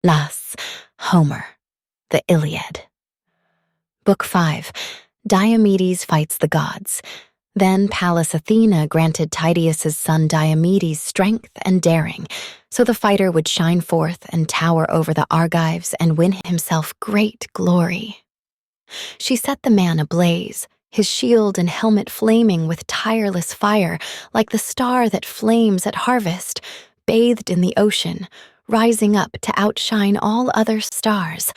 Thus, Homer, the Iliad. Book 5. Diomedes fights the gods. Then Pallas Athena granted Tydeus' son Diomedes strength and daring, so the fighter would shine forth and tower over the Argives and win himself great glory. She set the man ablaze, his shield and helmet flaming with tireless fire, like the star that flames at harvest, bathed in the ocean, rising up to outshine all other stars.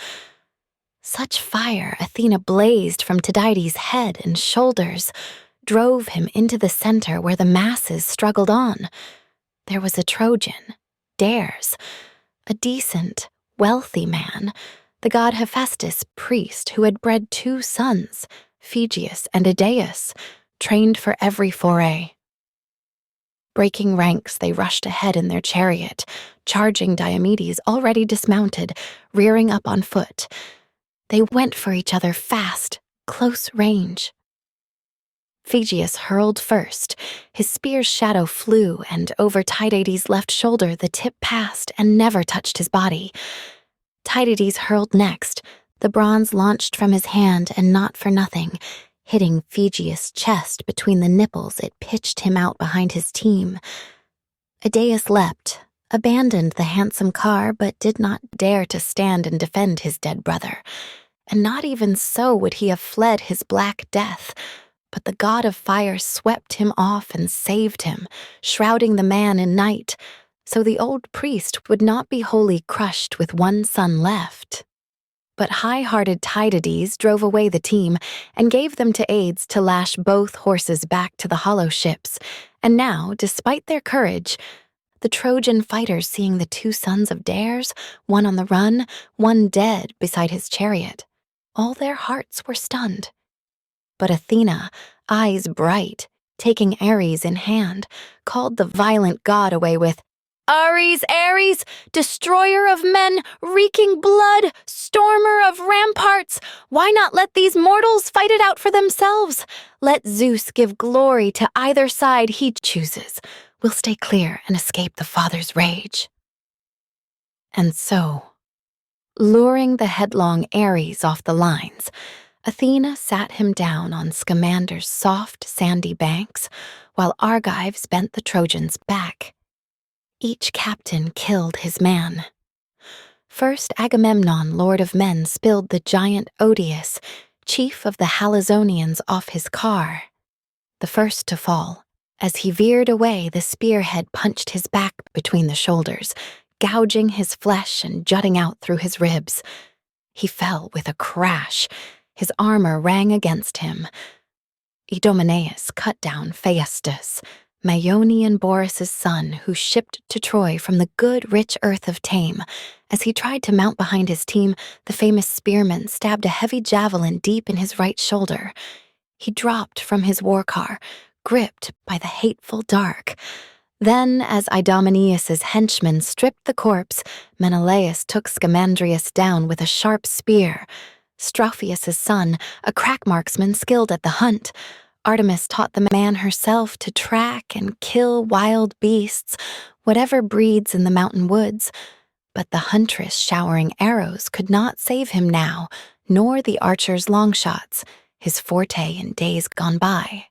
Such fire Athena blazed from Tydides' head and shoulders, drove him into the center where the masses struggled on. There was a Trojan, Dares, a decent, wealthy man, the god Hephaestus' priest who had bred 2 sons, Phegeus and Idaeus, trained for every foray. Breaking ranks, they rushed ahead in their chariot, charging Diomedes already dismounted, rearing up on foot. They went for each other fast, close range. Phegeus hurled first. His spear's shadow flew, and over Tydides' left shoulder the tip passed and never touched his body. Tydides hurled next. The bronze launched from his hand, and not for nothing. Hitting Phegeus' chest between the nipples, it pitched him out behind his team. Idaeus leapt, abandoned the handsome car, but did not dare to stand and defend his dead brother. And not even so would he have fled his black death. But the god of fire swept him off and saved him, shrouding the man in night, so the old priest would not be wholly crushed with 1 son left. But high-hearted Tydides drove away the team and gave them to aides to lash both horses back to the hollow ships, and now, despite their courage, the Trojan fighters seeing the 2 sons of Dares, one on the run, one dead beside his chariot, all their hearts were stunned. But Athena, eyes bright, taking Ares in hand, called the violent god away with, "Ares, Ares, destroyer of men, reeking blood, stormer of ramparts, why not let these mortals fight it out for themselves? Let Zeus give glory to either side he chooses. We'll stay clear and escape the father's rage." And so, luring the headlong Ares off the lines, Athena sat him down on Scamander's soft, sandy banks, while Argives bent the Trojans back. Each captain killed his man. First Agamemnon, lord of men, spilled the giant Odius, chief of the Halizonians, off his car. The first to fall. As he veered away, the spearhead punched his back between the shoulders, gouging his flesh and jutting out through his ribs. He fell with a crash. His armor rang against him. Idomeneus cut down Phaestus, Maeonian Boris's son, who shipped to Troy from the good, rich earth of Tame. As he tried to mount behind his team, the famous spearman stabbed a heavy javelin deep in his right shoulder. He dropped from his war car, gripped by the hateful dark. Then, as Idomeneus's henchmen stripped the corpse, Menelaus took Scamandrius down with a sharp spear. Strophius's son, a crack marksman skilled at the hunt. Artemis taught the man herself to track and kill wild beasts, whatever breeds in the mountain woods. But the huntress showering arrows could not save him now, nor the archer's long shots, his forte in days gone by.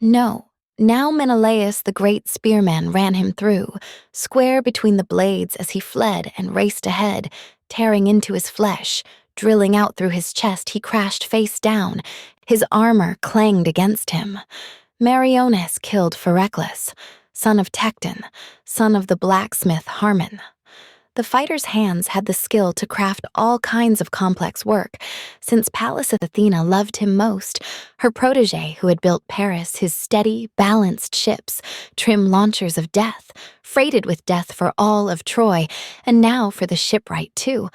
No, now Menelaus the great spearman ran him through, square between the blades as he fled and raced ahead, tearing into his flesh. Drilling out through his chest, he crashed face down. His armor clanged against him. Meriones killed Phereclus, son of Tecton, son of the blacksmith Harmon. The fighter's hands had the skill to craft all kinds of complex work. Since Pallas Athena loved him most, her protege who had built Paris his steady, balanced ships, trim launchers of death, freighted with death for all of Troy, and now for the shipwright too.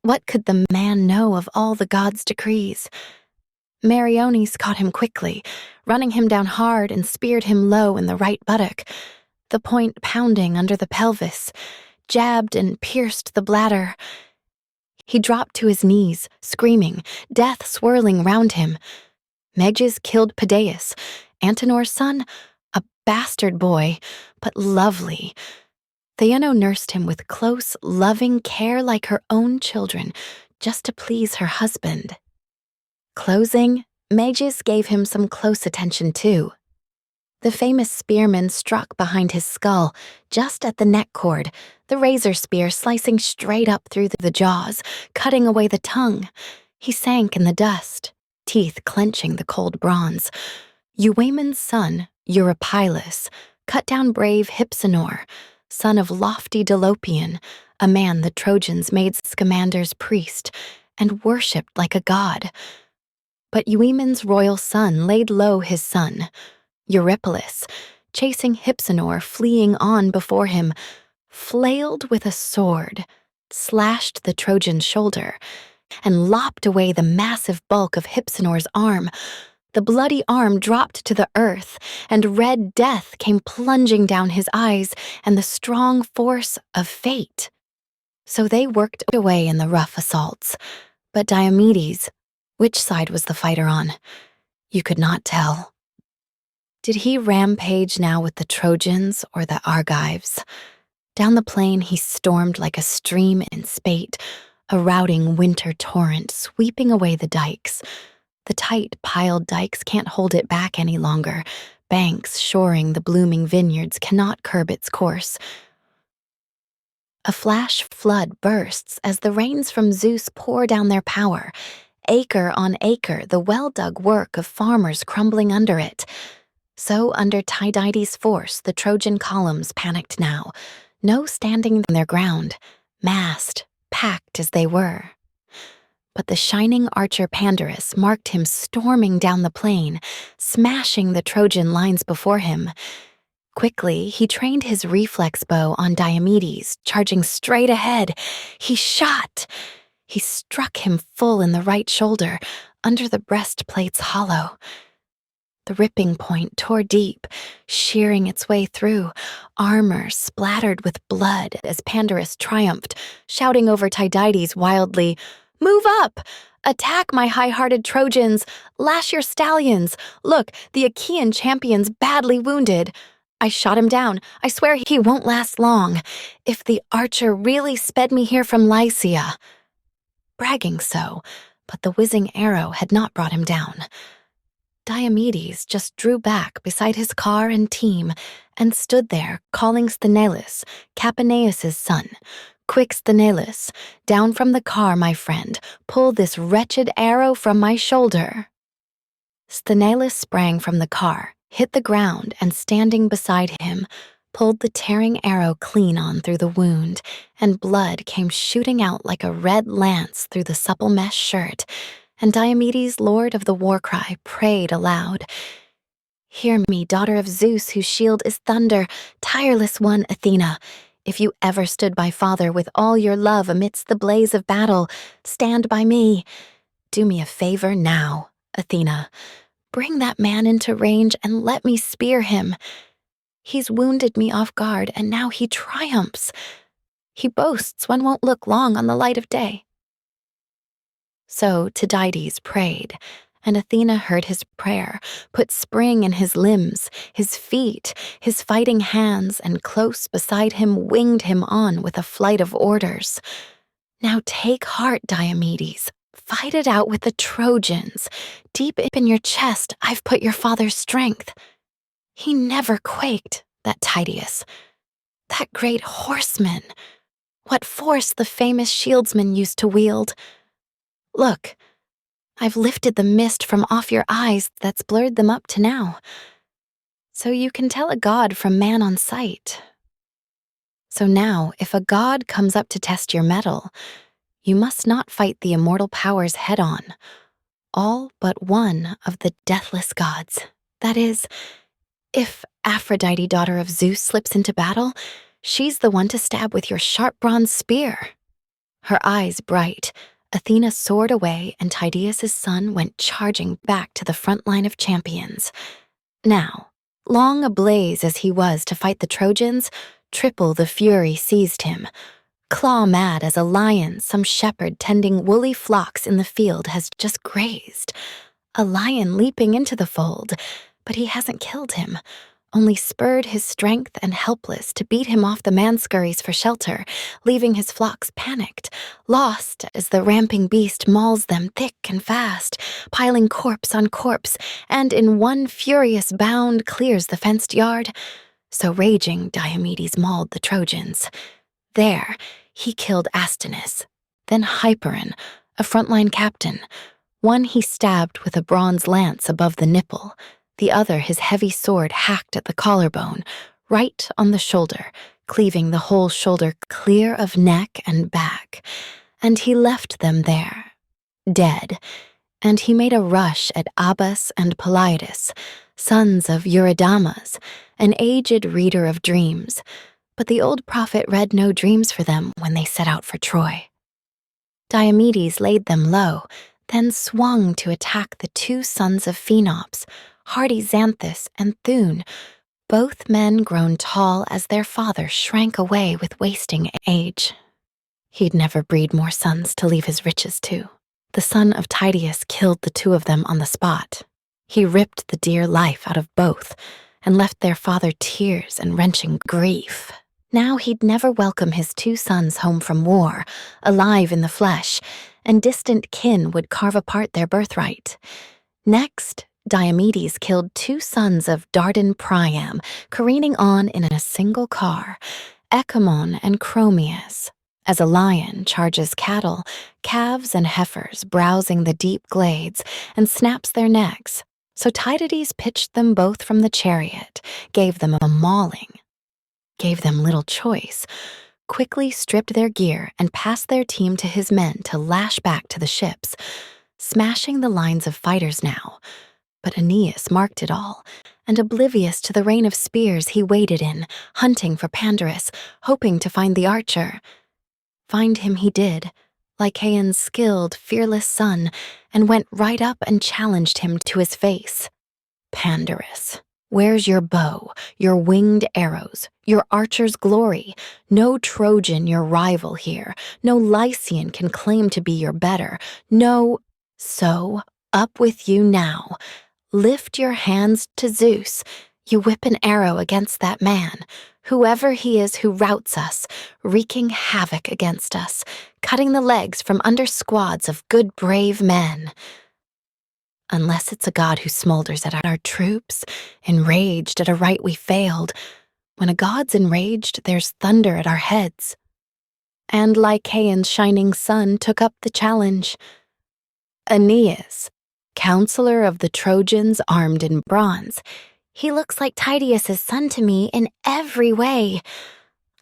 What could the man know of all the gods' decrees? Meriones caught him quickly, running him down hard and speared him low in the right buttock, the point pounding under the pelvis, jabbed and pierced the bladder. He dropped to his knees, screaming, death swirling round him. Meges killed Pedaeus, Antenor's son, a bastard boy, but lovely. Theano nursed him with close, loving care like her own children, just to please her husband. Closing, Magus gave him some close attention too. The famous spearman struck behind his skull, just at the neck cord, the razor spear slicing straight up through the jaws, cutting away the tongue. He sank in the dust, teeth clenching the cold bronze. Euaemon's son, Eurypylus, cut down brave Hypsenor, son of lofty Dolopian, a man the Trojans made Scamander's priest, and worshipped like a god. But Euaemon's royal son laid low his son, Eurypylus, chasing Hypsenor fleeing on before him, flailed with a sword, slashed the Trojan's shoulder, and lopped away the massive bulk of Hypsenor's arm. The bloody arm dropped to the earth, and red death came plunging down his eyes and the strong force of fate. So they worked away in the rough assaults. But Diomedes, which side was the fighter on? You could not tell. Did he rampage now with the Trojans or the Argives? Down the plain he stormed like a stream in spate, a routing winter torrent sweeping away the dikes. The tight piled dikes can't hold it back any longer. Banks shoring the blooming vineyards cannot curb its course. A flash flood bursts as the rains from Zeus pour down their power. Acre on acre, the well-dug work of farmers crumbling under it. So under Tydides' force, the Trojan columns panicked now. No standing their ground, massed, packed as they were. But the shining archer Pandarus marked him storming down the plain, smashing the Trojan lines before him. Quickly, he trained his reflex bow on Diomedes, charging straight ahead. He shot. He struck him full in the right shoulder, under the breastplate's hollow. The ripping point tore deep, shearing its way through, armor splattered with blood as Pandarus triumphed, shouting over Tydides wildly, "Move up! Attack my high-hearted Trojans! Lash your stallions! Look, the Achaean champion's badly wounded. I shot him down. I swear he won't last long. If the archer really sped me here from Lycia." Bragging so, but the whizzing arrow had not brought him down. Diomedes just drew back beside his car and team and stood there calling Sthenelus, Capaneus' son. "Quick, Sthenelus, down from the car, my friend. Pull this wretched arrow from my shoulder." Sthenelus sprang from the car, hit the ground, and standing beside him, pulled the tearing arrow clean on through the wound, and blood came shooting out like a red lance through the supple mesh shirt. And Diomedes, lord of the war cry, prayed aloud, "Hear me, daughter of Zeus, whose shield is thunder, tireless one, Athena. If you ever stood by father with all your love amidst the blaze of battle, stand by me. Do me a favor now, Athena. Bring that man into range and let me spear him. He's wounded me off guard, and now he triumphs. He boasts one won't look long on the light of day." So Tydides prayed, and Athena heard his prayer, put spring in his limbs, his feet, his fighting hands, and close beside him winged him on with a flight of orders. "Now take heart, Diomedes. Fight it out with the Trojans. Deep in your chest I've put your father's strength. He never quaked, that Tydeus. That great horseman. What force the famous shieldsman used to wield. Look, I've lifted the mist from off your eyes that's blurred them up to now. So you can tell a god from man on sight. So now, if a god comes up to test your mettle, you must not fight the immortal powers head-on. All but one of the deathless gods. That is, if Aphrodite, daughter of Zeus, slips into battle, she's the one to stab with your sharp bronze spear." Her eyes bright, Athena soared away, and Tydeus' son went charging back to the front line of champions. Now, long ablaze as he was to fight the Trojans, triple the fury seized him. Claw-mad as a lion some shepherd tending woolly flocks in the field has just grazed. A lion leaping into the fold, but he hasn't killed him. only spurred his strength and helpless to beat him off the manscurries for shelter, leaving his flocks panicked, lost as the ramping beast mauls them thick and fast, piling corpse on corpse, and in one furious bound clears the fenced yard. So raging, Diomedes mauled the Trojans. There, he killed Astinus, then Hyperon, a frontline captain. One he stabbed with a bronze lance above the nipple, the other his heavy sword hacked at the collarbone, right on the shoulder, cleaving the whole shoulder clear of neck and back. And he left them there, dead, and he made a rush at Abas and Polyidus, sons of Eurydamas, an aged reader of dreams. But the old prophet read no dreams for them when they set out for Troy. Diomedes laid them low, then swung to attack the two sons of Phenops, hardy Xanthus and Thune, both men grown tall as their father shrank away with wasting age. He'd never breed more sons to leave his riches to. The son of Tydeus killed the two of them on the spot. He ripped the dear life out of both and left their father tears and wrenching grief. Now he'd never welcome his two sons home from war, alive in the flesh, and distant kin would carve apart their birthright. Next, Diomedes killed two sons of Dardan Priam, careening on in a single car, Ecamon and Chromius. As a lion charges cattle, calves and heifers browsing the deep glades, and snaps their necks, so Tydides pitched them both from the chariot, gave them a mauling, gave them little choice, quickly stripped their gear and passed their team to his men to lash back to the ships, smashing the lines of fighters now. But Aeneas marked it all, and oblivious to the rain of spears he waded in, hunting for Pandarus, hoping to find the archer. Find him he did, Lycaon's skilled, fearless son, and went right up and challenged him to his face. Pandarus, where's your bow, your winged arrows, your archer's glory? No Trojan your rival here, no Lycian can claim to be your better, no— So, up with you now. Lift your hands to Zeus. You whip an arrow against that man, whoever he is who routs us, wreaking havoc against us, cutting the legs from under squads of good brave men. Unless it's a god who smolders at our troops, enraged at a right we failed. When a god's enraged, there's thunder at our heads. And Lycaon's shining sun took up the challenge. Aeneas, counselor of the Trojans armed in bronze. He looks like Tydeus' son to me in every way.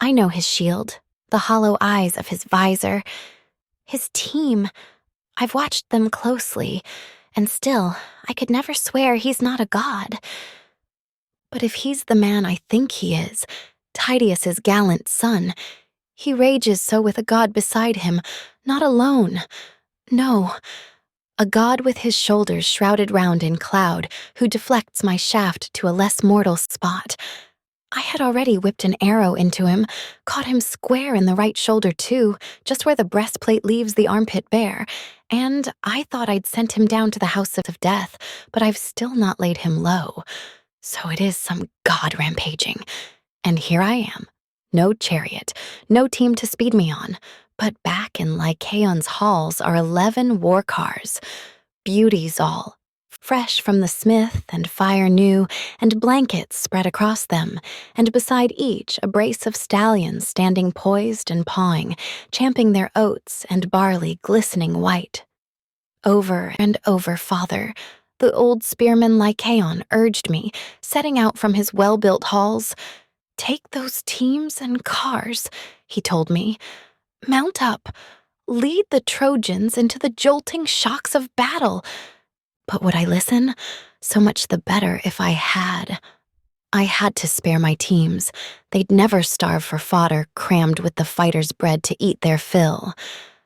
I know his shield, the hollow eyes of his visor. His team, I've watched them closely, and still, I could never swear he's not a god. But if he's the man I think he is, Tydeus' gallant son, he rages so with a god beside him, not alone. No, a god with his shoulders shrouded round in cloud, who deflects my shaft to a less mortal spot. I had already whipped an arrow into him, caught him square in the right shoulder too, just where the breastplate leaves the armpit bare, and I thought I'd sent him down to the house of death, but I've still not laid him low. So it is some god rampaging. And here I am. No chariot, no team to speed me on, but back in Lycaon's halls are 11 war cars, beauties all, fresh from the smith and fire new, and blankets spread across them, and beside each a brace of stallions standing poised and pawing, champing their oats and barley glistening white. Over and over, father, the old spearman Lycaon urged me, setting out from his well-built halls. Take those teams and cars, he told me. Mount up, lead the Trojans into the jolting shocks of battle. But would I listen? So much the better if I had. I had to spare my teams. They'd never starve for fodder crammed with the fighters' bread to eat their fill.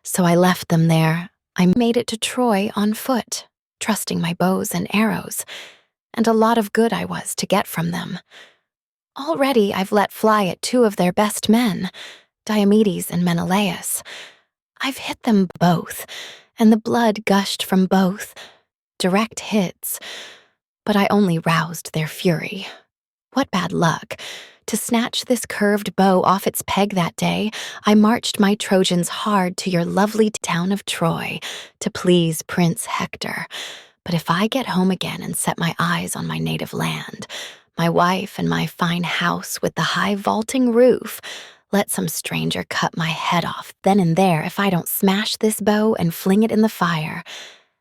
So I left them there. I made it to Troy on foot, trusting my bows and arrows. And a lot of good I was to get from them. Already I've let fly at 2 of their best men, Diomedes and Menelaus. I've hit them both, and the blood gushed from both. Direct hits, but I only roused their fury. What bad luck. To snatch this curved bow off its peg that day, I marched my Trojans hard to your lovely town of Troy to please Prince Hector. But if I get home again and set my eyes on my native land, my wife and my fine house with the high vaulting roof, let some stranger cut my head off then and there if I don't smash this bow and fling it in the fire.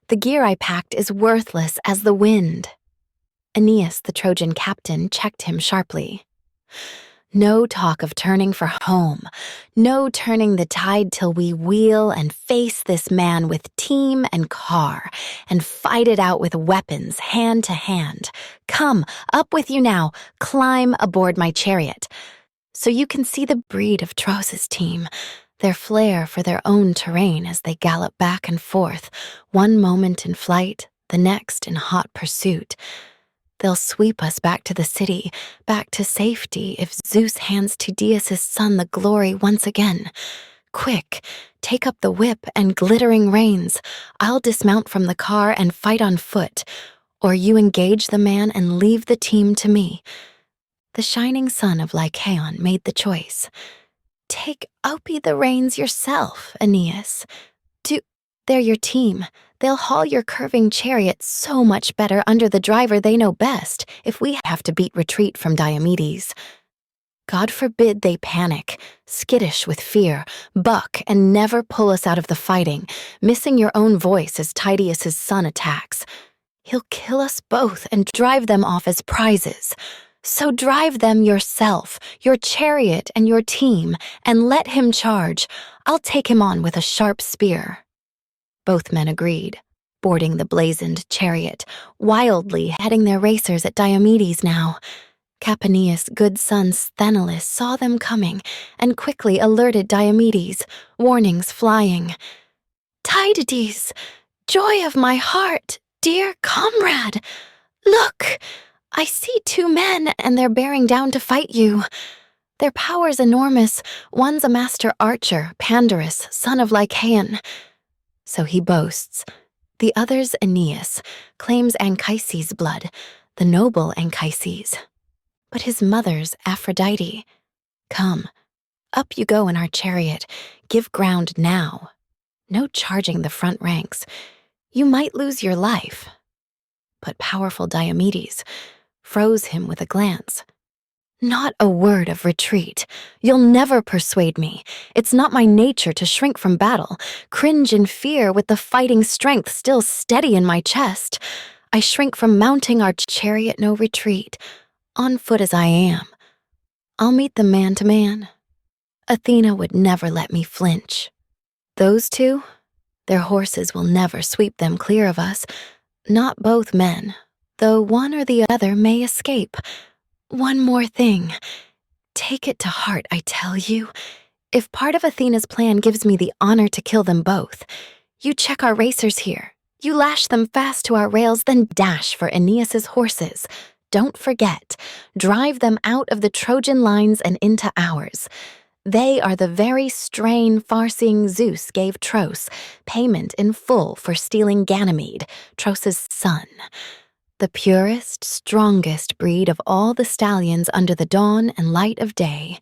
The gear I packed is worthless as the wind. Aeneas, the Trojan captain, checked him sharply. No talk of turning for home. No turning the tide till we wheel and face this man with team and car and fight it out with weapons, hand to hand. Come, up with you now. Climb aboard my chariot. So you can see the breed of Tros's team, their flair for their own terrain as they gallop back and forth, one moment in flight, the next in hot pursuit. They'll sweep us back to the city, back to safety if Zeus hands Tydeus' son the glory once again. Quick, take up the whip and glittering reins. I'll dismount from the car and fight on foot, or you engage the man and leave the team to me. The shining son of Lycaon made the choice. Take Opie the reins yourself, Aeneas. They're your team. They'll haul your curving chariot so much better under the driver they know best if we have to beat retreat from Diomedes. God forbid they panic, skittish with fear, buck and never pull us out of the fighting, missing your own voice as Tydeus' son attacks. He'll kill us both and drive them off as prizes. So drive them yourself, your chariot and your team, and let him charge. I'll take him on with a sharp spear. Both men agreed, boarding the blazoned chariot, wildly heading their racers at Diomedes now. Capaneus' good son Sthenelus saw them coming and quickly alerted Diomedes, warnings flying. "Tydides, joy of my heart, dear comrade! Look, I see two men and they're bearing down to fight you. Their power's enormous. One's a master archer, Pandarus, son of Lycaon." So he boasts. The other's Aeneas, claims Anchises' blood, the noble Anchises. But his mother's Aphrodite. Come, up you go in our chariot. Give ground now. No charging the front ranks. You might lose your life. But powerful Diomedes froze him with a glance. Not a word of retreat. You'll never persuade me. It's not my nature to shrink from battle, cringe in fear with the fighting strength still steady in my chest. I shrink from mounting our chariot, no retreat, on foot as I am. I'll meet them man to man. Athena would never let me flinch. Those two, their horses will never sweep them clear of us. Not both men, though one or the other may escape. One more thing. Take it to heart, I tell you. If part of Athena's plan gives me the honor to kill them both, you check our racers here. You lash them fast to our rails, then dash for Aeneas' horses. Don't forget, drive them out of the Trojan lines and into ours. They are the very strain far-seeing Zeus gave Tros, payment in full for stealing Ganymede, Tros' son. The purest, strongest breed of all the stallions under the dawn and light of day.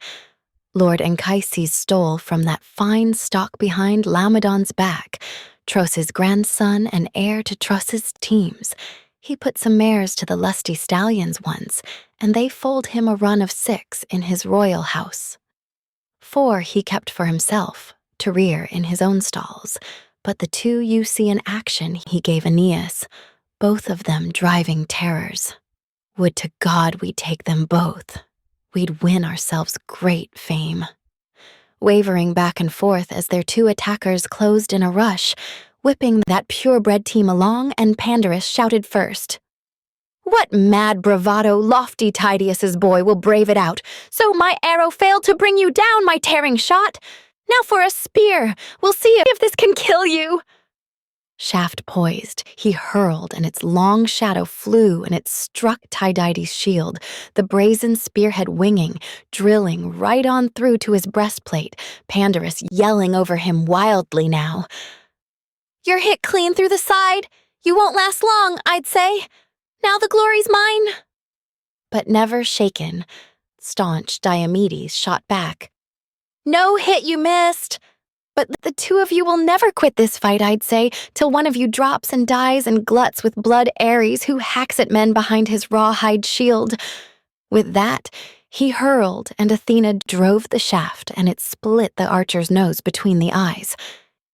Lord Anchises stole from that fine stock behind Laomedon's back, Tros' grandson and heir to Tros' teams. He put some mares to the lusty stallions once, and they foaled him a run of 6 in his royal house. 4 he kept for himself, to rear in his own stalls, but the 2 you see in action he gave Aeneas, both of them driving terrors. Would to God we'd take them both. We'd win ourselves great fame. Wavering back and forth as their 2 attackers closed in a rush, whipping that purebred team along, and Pandarus shouted first. "What mad bravado lofty Tydeus' boy will brave it out? So my arrow failed to bring you down, my tearing shot? Now for a spear, we'll see if this can kill you." Shaft poised, he hurled, and its long shadow flew, and it struck Tydides' shield, the brazen spearhead winging, drilling right on through to his breastplate, Pandarus yelling over him wildly now. "You're hit clean through the side. You won't last long, I'd say. Now the glory's mine." But never shaken, staunch Diomedes shot back. "No hit, you missed! But the two of you will never quit this fight, I'd say, till one of you drops and dies and gluts with blood Ares, who hacks at men behind his rawhide shield." With that, he hurled, and Athena drove the shaft, and it split the archer's nose between the eyes.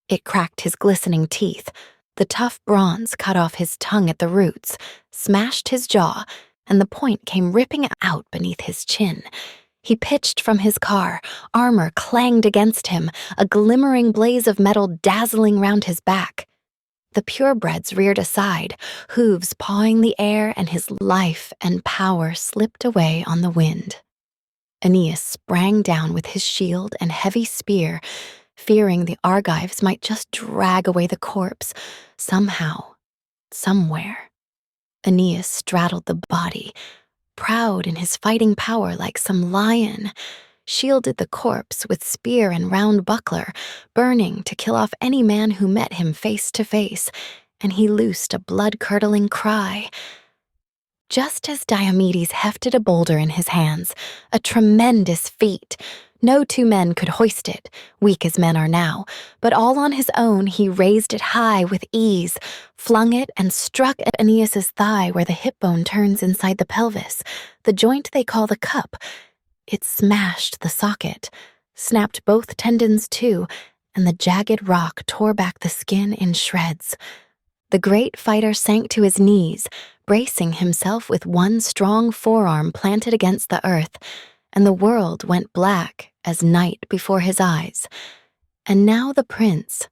It cracked his glistening teeth. The tough bronze cut off his tongue at the roots, smashed his jaw, and the point came ripping out beneath his chin. He pitched from his car, armor clanged against him, a glimmering blaze of metal dazzling round his back. The purebreds reared aside, hooves pawing the air, and his life and power slipped away on the wind. Aeneas sprang down with his shield and heavy spear, fearing the Argives might just drag away the corpse, somehow, somewhere. Aeneas straddled the body, proud in his fighting power like some lion, shielded the corpse with spear and round buckler, burning to kill off any man who met him face to face, and he loosed a blood-curdling cry. Just as Diomedes hefted a boulder in his hands, a tremendous feat. No two men could hoist it, weak as men are now, but all on his own he raised it high with ease, flung it and struck at Aeneas's thigh where the hip bone turns inside the pelvis, the joint they call the cup. It smashed the socket, snapped both tendons too, and the jagged rock tore back the skin in shreds. The great fighter sank to his knees, bracing himself with one strong forearm planted against the earth, and the world went black as night before his eyes. And now the prince,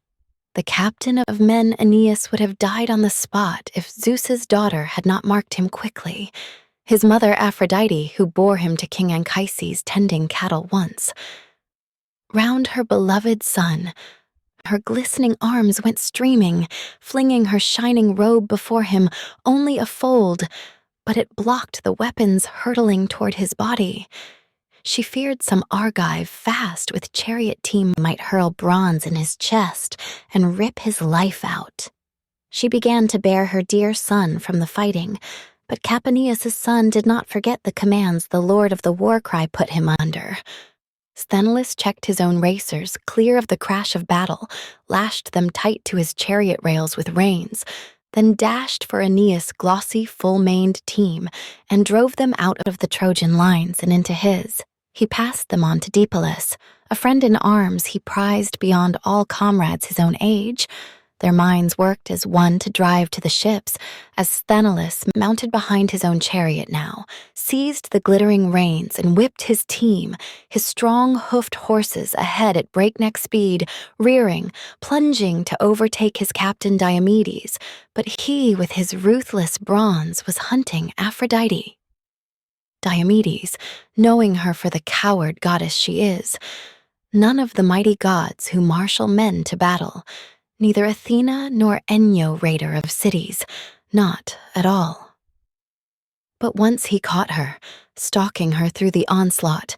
the captain of men, Aeneas would have died on the spot if Zeus's daughter had not marked him quickly. His mother Aphrodite, who bore him to King Anchises tending cattle once. Round her beloved son, her glistening arms went streaming, flinging her shining robe before him, only a fold, but it blocked the weapons hurtling toward his body. She feared some Argive fast with chariot team might hurl bronze in his chest and rip his life out. She began to bear her dear son from the fighting, but Capaneus' son did not forget the commands the lord of the war cry put him under. Sthenelus checked his own racers clear of the crash of battle, lashed them tight to his chariot rails with reins, then dashed for Aeneas' glossy, full-maned team and drove them out of the Trojan lines and into his. He passed them on to Deipylus, a friend in arms he prized beyond all comrades his own age. Their minds worked as one to drive to the ships, as Sthenelus, mounted behind his own chariot now, seized the glittering reins and whipped his team, his strong hoofed horses ahead at breakneck speed, rearing, plunging to overtake his captain Diomedes, but he, with his ruthless bronze, was hunting Aphrodite. Diomedes, knowing her for the coward goddess she is, none of the mighty gods who marshal men to battle, neither Athena nor Enyo, raider of cities, not at all. But once he caught her, stalking her through the onslaught,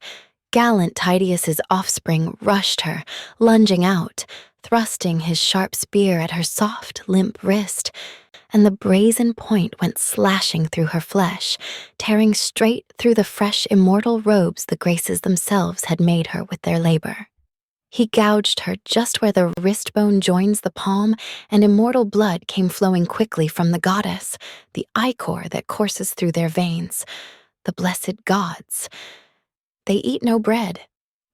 gallant Tydeus's offspring rushed her, lunging out, thrusting his sharp spear at her soft, limp wrist, and the brazen point went slashing through her flesh, tearing straight through the fresh immortal robes the Graces themselves had made her with their labor. He gouged her just where the wrist bone joins the palm, and immortal blood came flowing quickly from the goddess, the ichor that courses through their veins, the blessed gods. They eat no bread,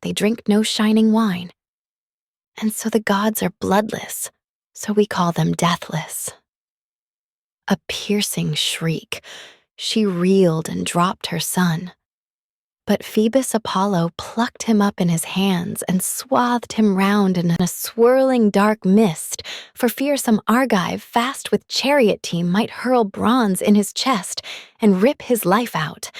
they drink no shining wine. And so the gods are bloodless, so we call them deathless. A piercing shriek, she reeled and dropped her son. But Phoebus Apollo plucked him up in his hands and swathed him round in a swirling dark mist, for fear some Argive fast with chariot team might hurl bronze in his chest and rip his life out.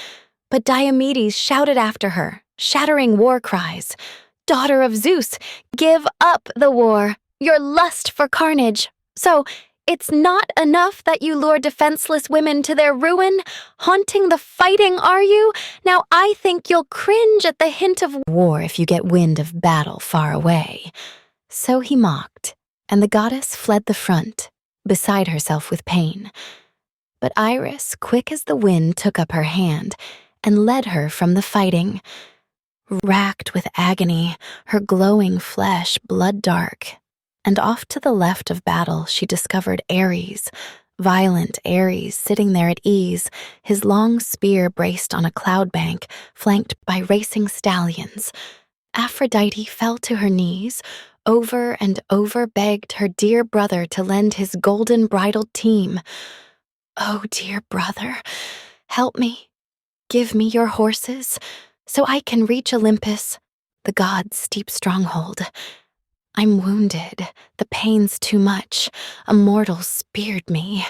But Diomedes shouted after her, shattering war cries, "Daughter of Zeus, give up the war, your lust for carnage. So, it's not enough that you lure defenseless women to their ruin? Haunting the fighting, are you? Now I think you'll cringe at the hint of war if you get wind of battle far away." So he mocked, and the goddess fled the front, beside herself with pain. But Iris, quick as the wind, took up her hand and led her from the fighting. Racked with agony, her glowing flesh blood dark, and off to the left of battle she discovered Ares, violent Ares, sitting there at ease, his long spear braced on a cloud bank, flanked by racing stallions. Aphrodite fell to her knees, over and over begged her dear brother to lend his golden bridled team. "Oh, dear brother, help me. Give me your horses, so I can reach Olympus, the gods' deep stronghold. I'm wounded, the pain's too much. A mortal speared me.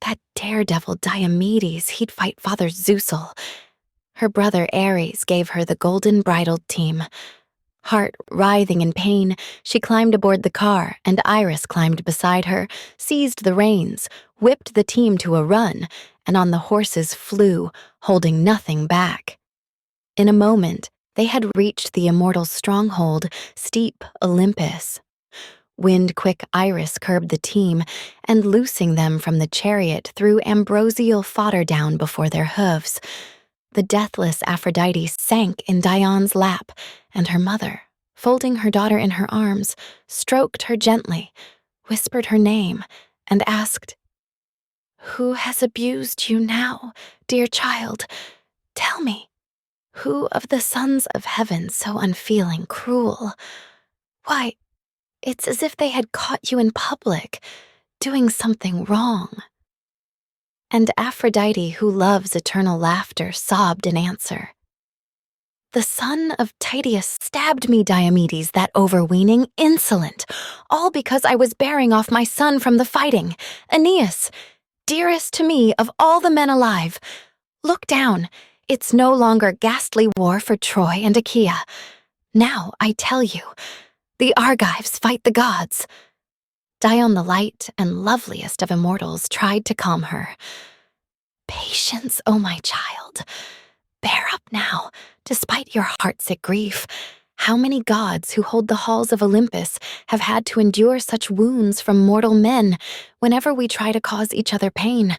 That daredevil Diomedes, he'd fight Father Zeus'll." Her brother Ares gave her the golden bridled team. Heart writhing in pain, she climbed aboard the car, and Iris climbed beside her, seized the reins, whipped the team to a run, and on the horses flew, holding nothing back. In a moment, they had reached the immortal stronghold, steep Olympus. Wind-quick Iris curbed the team, and loosing them from the chariot threw ambrosial fodder down before their hooves. The deathless Aphrodite sank in Dion's lap, and her mother, folding her daughter in her arms, stroked her gently, whispered her name, and asked, "Who has abused you now, dear child? Tell me, who of the sons of heaven so unfeeling, cruel? Why, it's as if they had caught you in public, doing something wrong." And Aphrodite, who loves eternal laughter, sobbed in answer. "The son of Tydeus stabbed me, Diomedes, that overweening, insolent, all because I was bearing off my son from the fighting, Aeneas, dearest to me of all the men alive. Look down, it's no longer ghastly war for Troy and Achaea. Now, I tell you, the Argives fight the gods." Dion, the light and loveliest of immortals, tried to calm her. "Patience, O my child. Bear up now, despite your heartsick grief. How many gods who hold the halls of Olympus have had to endure such wounds from mortal men whenever we try to cause each other pain?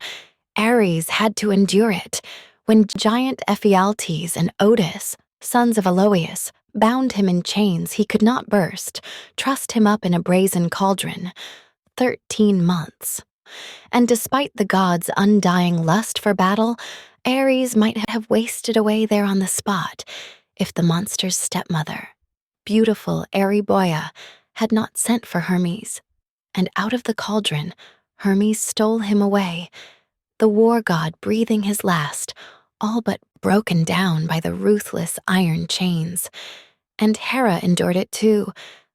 Ares had to endure it when giant Ephialtes and Otis, sons of Aloeus, bound him in chains he could not burst, trussed him up in a brazen cauldron. 13 months. And despite the gods' undying lust for battle, Ares might have wasted away there on the spot if the monster's stepmother, beautiful Eriboia, had not sent for Hermes. And out of the cauldron, Hermes stole him away, the war god breathing his last, all but broken down by the ruthless iron chains. And Hera endured it too.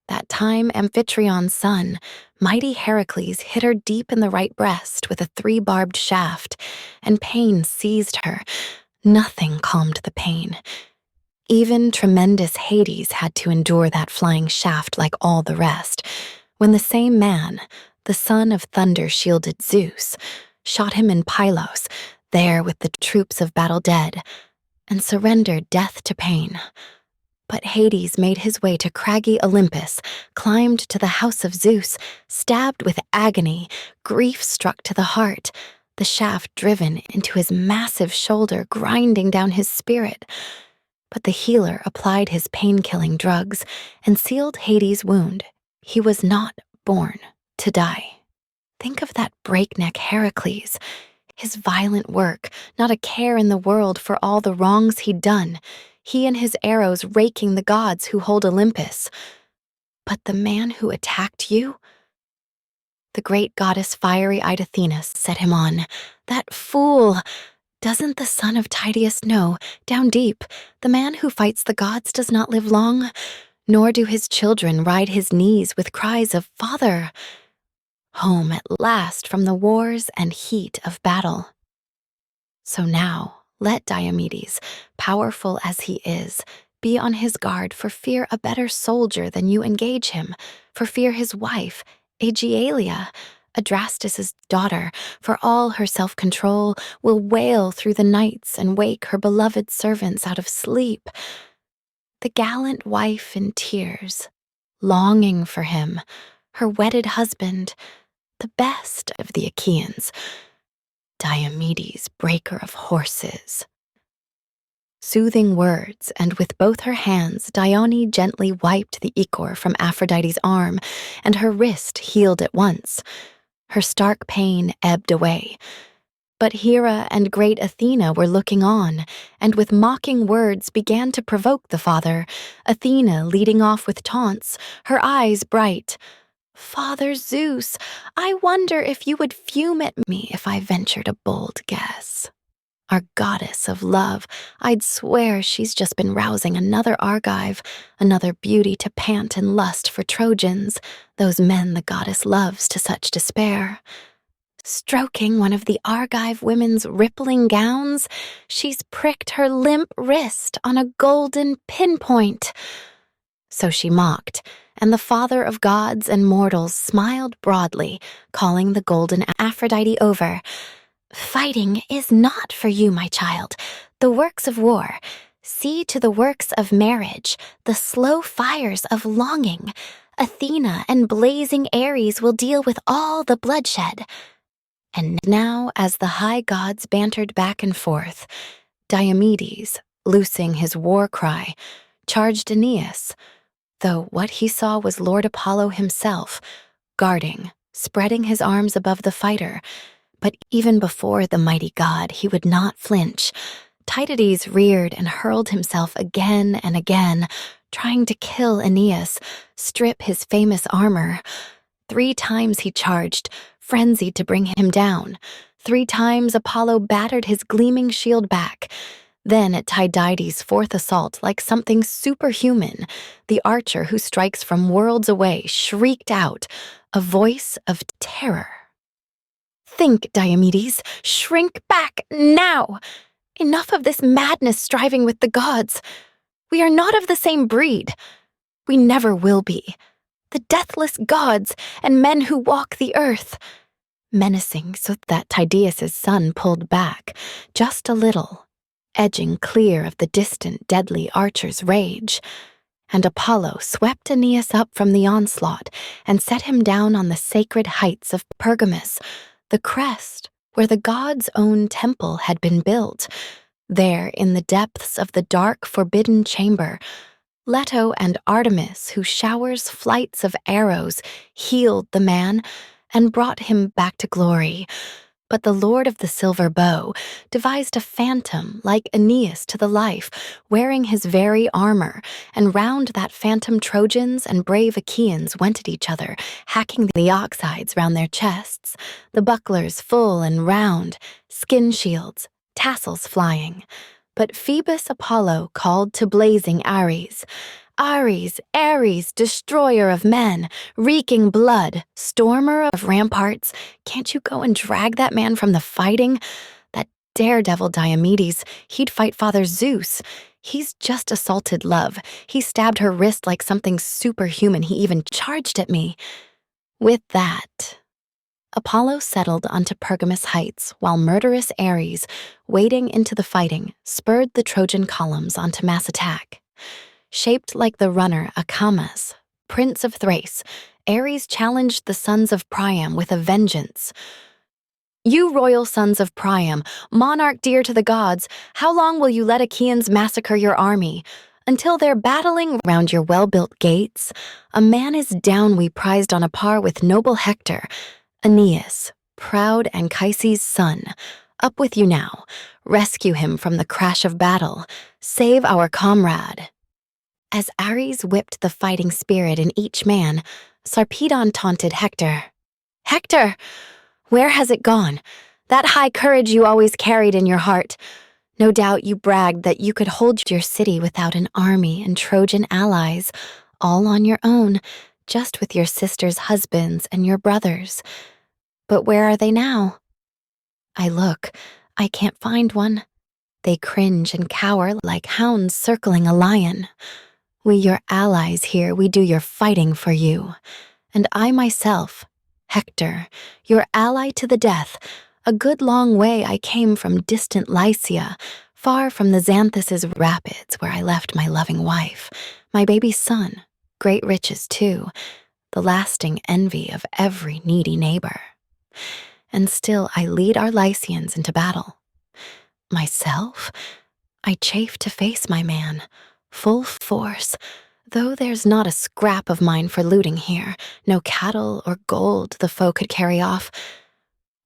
That time Amphitrion's son, mighty Heracles, hit her deep in the right breast with a 3-barbed shaft, and pain seized her. Nothing calmed the pain. Even tremendous Hades had to endure that flying shaft like all the rest, when the same man, the son of thunder-shielded Zeus, shot him in Pylos, there with the troops of battle dead, and surrendered death to pain. But Hades made his way to craggy Olympus, climbed to the house of Zeus, stabbed with agony, grief struck to the heart, the shaft driven into his massive shoulder, grinding down his spirit. But the healer applied his pain-killing drugs and sealed Hades' wound. He was not born to die. Think of that breakneck Heracles, his violent work, not a care in the world for all the wrongs he'd done. He and his arrows raking the gods who hold Olympus. But the man who attacked you? The great goddess fiery-eyed Athena set him on. That fool! Doesn't the son of Tydeus know, down deep, the man who fights the gods does not live long? Nor do his children ride his knees with cries of "Father!" Home at last from the wars and heat of battle. So now, let Diomedes, powerful as he is, be on his guard for fear a better soldier than you engage him, for fear his wife, Aegialia, Adrastus' daughter, for all her self-control, will wail through the nights and wake her beloved servants out of sleep. The gallant wife in tears, longing for him, her wedded husband, the best of the Achaeans. Diomedes, breaker of horses." Soothing words, and with both her hands, Dione gently wiped the ichor from Aphrodite's arm, and her wrist healed at once. Her stark pain ebbed away. But Hera and great Athena were looking on, and with mocking words began to provoke the father, Athena leading off with taunts, her eyes bright. "Father Zeus, I wonder if you would fume at me if I ventured a bold guess. Our goddess of love, I'd swear she's just been rousing another Argive, another beauty to pant and lust for Trojans, those men the goddess loves to such despair. Stroking one of the Argive women's rippling gowns, she's pricked her limp wrist on a golden pinpoint." So she mocked, and the father of gods and mortals smiled broadly, calling the golden Aphrodite over. "Fighting is not for you, my child. The works of war. See to the works of marriage, the slow fires of longing. Athena and blazing Ares will deal with all the bloodshed." And now, as the high gods bantered back and forth, Diomedes, loosing his war cry, charged Aeneas, though what he saw was Lord Apollo himself, guarding, spreading his arms above the fighter. But even before the mighty god, he would not flinch. Tydides reared and hurled himself again and again, trying to kill Aeneas, strip his famous armor. 3 times he charged, frenzied to bring him down. 3 times Apollo battered his gleaming shield back. Then at Tydides' 4th assault, like something superhuman, the archer who strikes from worlds away shrieked out, a voice of terror. "Think, Diomedes, shrink back now! Enough of this madness striving with the gods. We are not of the same breed. We never will be. The deathless gods and men who walk the earth." Menacing so that Tydeus' son pulled back, just a little, edging clear of the distant deadly archer's rage. And Apollo swept Aeneas up from the onslaught and set him down on the sacred heights of Pergamus, the crest where the god's own temple had been built. There, in the depths of the dark, forbidden chamber, Leto and Artemis, who showers flights of arrows, healed the man and brought him back to glory. But the Lord of the Silver Bow devised a phantom like Aeneas to the life, wearing his very armor, and round that phantom Trojans and brave Achaeans went at each other, hacking the oxides round their chests, the bucklers full and round, skin shields, tassels flying. But Phoebus Apollo called to blazing Ares. "Ares, Ares, destroyer of men, reeking blood, stormer of ramparts, can't you go and drag that man from the fighting? That daredevil Diomedes, he'd fight Father Zeus. He's just assaulted love. He stabbed her wrist like something superhuman. He even charged at me." With that, Apollo settled onto Pergamus Heights while murderous Ares, wading into the fighting, spurred the Trojan columns onto mass attack. Shaped like the runner Acamas, prince of Thrace, Ares challenged the sons of Priam with a vengeance. "You royal sons of Priam, monarch dear to the gods, how long will you let Achaeans massacre your army? Until they're battling round your well-built gates? A man is down we prized on a par with noble Hector, Aeneas, proud Anchises' son. Up with you now. Rescue him from the crash of battle. Save our comrade." As Ares whipped the fighting spirit in each man, Sarpedon taunted Hector. "Hector, where has it gone? That high courage you always carried in your heart. No doubt you bragged that you could hold your city without an army and Trojan allies, all on your own, just with your sisters' husbands and your brothers. But where are they now? I look, I can't find one. They cringe and cower like hounds circling a lion. We your allies here, we do your fighting for you. And I myself, Hector, your ally to the death, a good long way I came from distant Lycia, far from the Xanthus' rapids where I left my loving wife, my baby son, great riches too, the lasting envy of every needy neighbor. and still I lead our Lycians into battle. Myself? I chafe to face my man, full force, though there's not a scrap of mine for looting here, no cattle or gold the foe could carry off.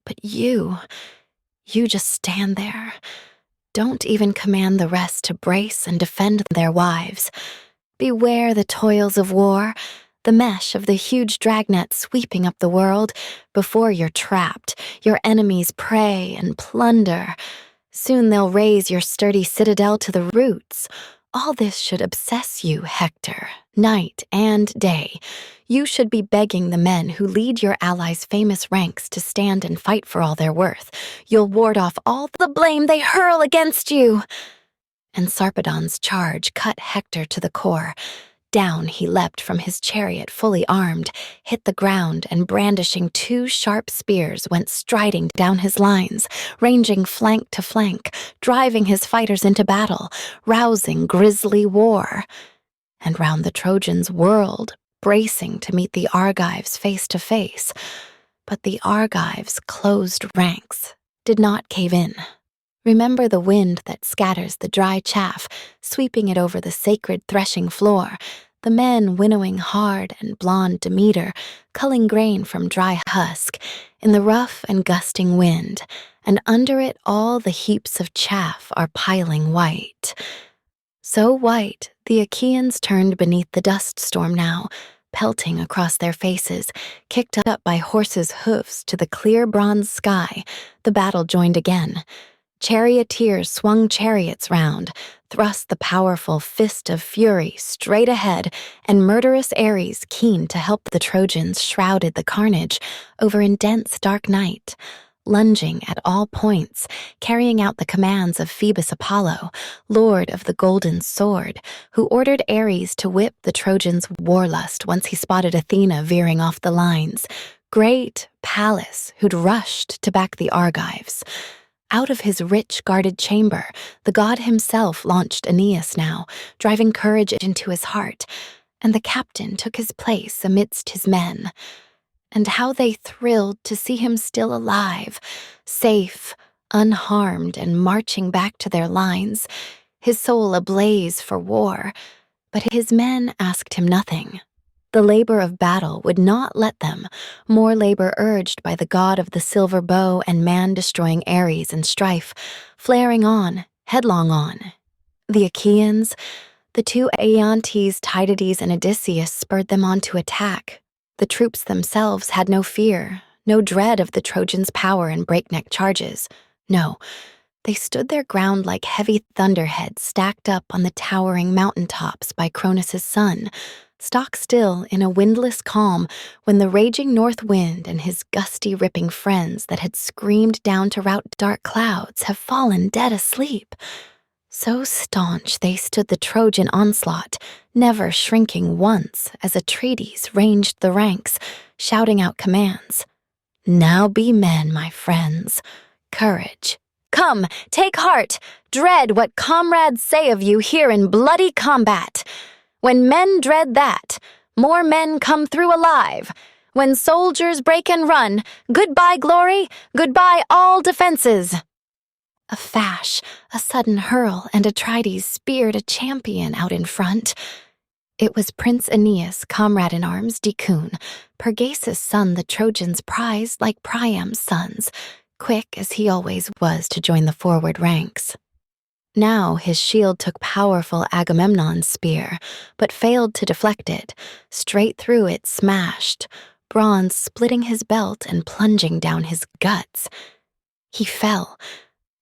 But you just stand there. Don't even command the rest to brace and defend their wives. Beware the toils of war, the mesh of the huge dragnet sweeping up the world. Before you're trapped, your enemies prey and plunder. Soon they'll raze your sturdy citadel to the roots. All this should obsess you, Hector, night and day. You should be begging the men who lead your allies' famous ranks to stand and fight for all they're worth. You'll ward off all the blame they hurl against you. And Sarpedon's charge cut Hector to the core. Down he leapt from his chariot fully armed, hit the ground, and brandishing 2 sharp spears went striding down his lines, ranging flank to flank, driving his fighters into battle, rousing grisly war. And round the Trojans whirled, bracing to meet the Argives face to face. But the Argives' closed ranks did not cave in. Remember the wind that scatters the dry chaff, sweeping it over the sacred threshing floor, the men winnowing hard and blonde Demeter, culling grain from dry husk, in the rough and gusting wind, and under it all the heaps of chaff are piling white. So white, the Achaeans turned beneath the dust storm now, pelting across their faces, kicked up by horses' hoofs to the clear bronze sky. The battle joined again. Charioteers swung chariots round, thrust the powerful fist of fury straight ahead, and murderous Ares, keen to help the Trojans, shrouded the carnage over in dense dark night, lunging at all points, carrying out the commands of Phoebus Apollo, lord of the golden sword, who ordered Ares to whip the Trojans' warlust once he spotted Athena veering off the lines, great Pallas, who'd rushed to back the Argives. Out of his rich guarded chamber, the god himself launched Aeneas now, driving courage into his heart, and the captain took his place amidst his men. And how they thrilled to see him still alive, safe, unharmed, and marching back to their lines, his soul ablaze for war. But his men asked him nothing. The labor of battle would not let them, more labor urged by the god of the silver bow and man-destroying Ares in strife, flaring on, headlong on. The Achaeans, the 2 Aeantes, Tydides, and Odysseus spurred them on to attack. The troops themselves had no fear, no dread of the Trojans' power and breakneck charges. No, they stood their ground like heavy thunderheads stacked up on the towering mountaintops by Cronus' son, stock still in a windless calm when the raging north wind and his gusty ripping friends that had screamed down to rout dark clouds have fallen dead asleep. So staunch they stood the Trojan onslaught, never shrinking once as Atrides ranged the ranks, shouting out commands. Now be men, my friends. Courage. Come, take heart. Dread what comrades say of you here in bloody combat. When men dread that, more men come through alive. When soldiers break and run, goodbye glory, goodbye all defenses. A fash, a sudden hurl, and Atrides speared a champion out in front. It was Prince Aeneas, comrade in arms, Decoon, Pergasus' son the Trojans prized like Priam's sons, quick as he always was to join the forward ranks. Now his shield took powerful Agamemnon's spear, but failed to deflect it. Straight through it smashed, bronze splitting his belt and plunging down his guts. He fell,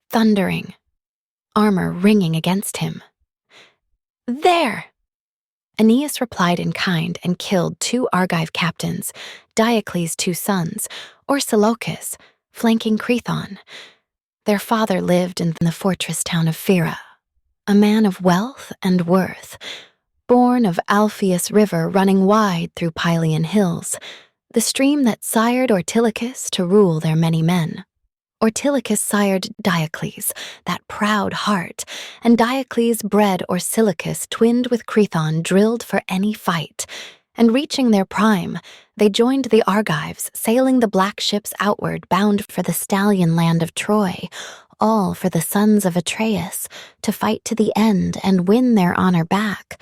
thundering, armor ringing against him. There! Aeneas replied in kind and killed 2 Argive captains, Diocles' 2 sons, Orsilochus, flanking Crethon. Their father lived in the fortress town of Phera, a man of wealth and worth, born of Alpheus River running wide through Pylian hills, the stream that sired Ortilochus to rule their many men. Ortilochus sired Diocles, that proud heart, and Diocles bred Orsilochus twinned with Crethon drilled for any fight, And reaching their prime, they joined the Argives, sailing the black ships outward, bound for the stallion land of Troy, all for the sons of Atreus, to fight to the end and win their honor back.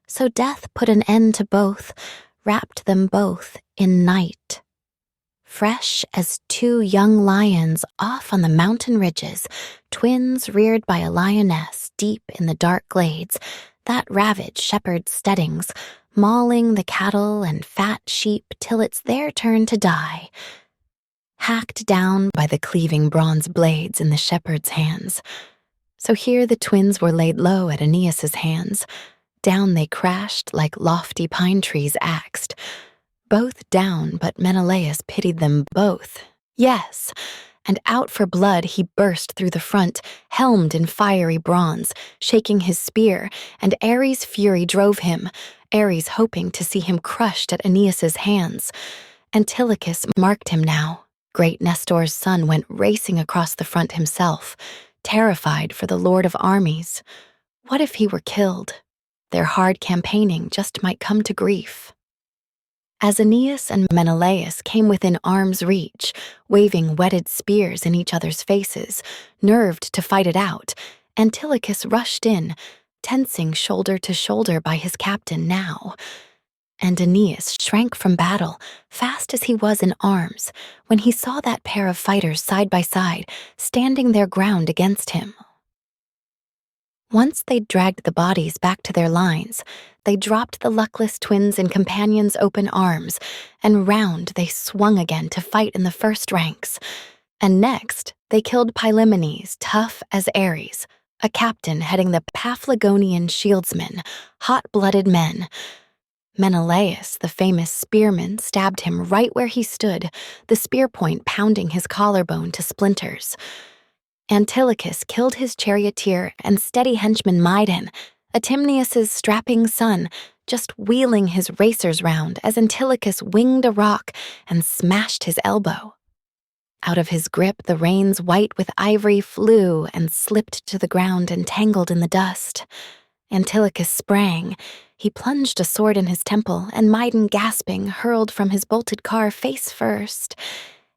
So death put an end to both, wrapped them both in night. Fresh as two young lions off on the mountain ridges, twins reared by a lioness deep in the dark glades, that ravage shepherds' steadings, mauling the cattle and fat sheep till it's their turn to die. Hacked down by the cleaving bronze blades in the shepherd's hands. So here the twins were laid low at Aeneas's hands. Down they crashed like lofty pine trees axed. Both down, but Menelaus pitied them both. Yes, and out for blood he burst through the front, helmed in fiery bronze, shaking his spear, and Ares' fury drove him, Ares hoping to see him crushed at Aeneas's hands. Antilochus marked him now. Great Nestor's son went racing across the front himself, terrified for the lord of armies. What if he were killed? Their hard campaigning just might come to grief. As Aeneas and Menelaus came within arm's reach, waving whetted spears in each other's faces, nerved to fight it out, Antilochus rushed in, tensing shoulder to shoulder by his captain now. And Aeneas shrank from battle, fast as he was in arms, when he saw that pair of fighters side by side, standing their ground against him. Once they'd dragged the bodies back to their lines, they dropped the luckless twins in companions' open arms, and round they swung again to fight in the first ranks. And next, they killed Pylaemenes, tough as Ares, a captain heading the Paphlagonian shieldsmen, hot-blooded men. Menelaus, the famous spearman, stabbed him right where he stood, the spear point pounding his collarbone to splinters. Antilochus killed his charioteer and steady henchman Mydon, Atimneus's strapping son, just wheeling his racers round as Antilochus winged a rock and smashed his elbow. Out of his grip the reins white with ivory flew and slipped to the ground and tangled in the dust. Antilochus sprang. He plunged a sword in his temple, and Mydon, gasping, hurled from his bolted car face first.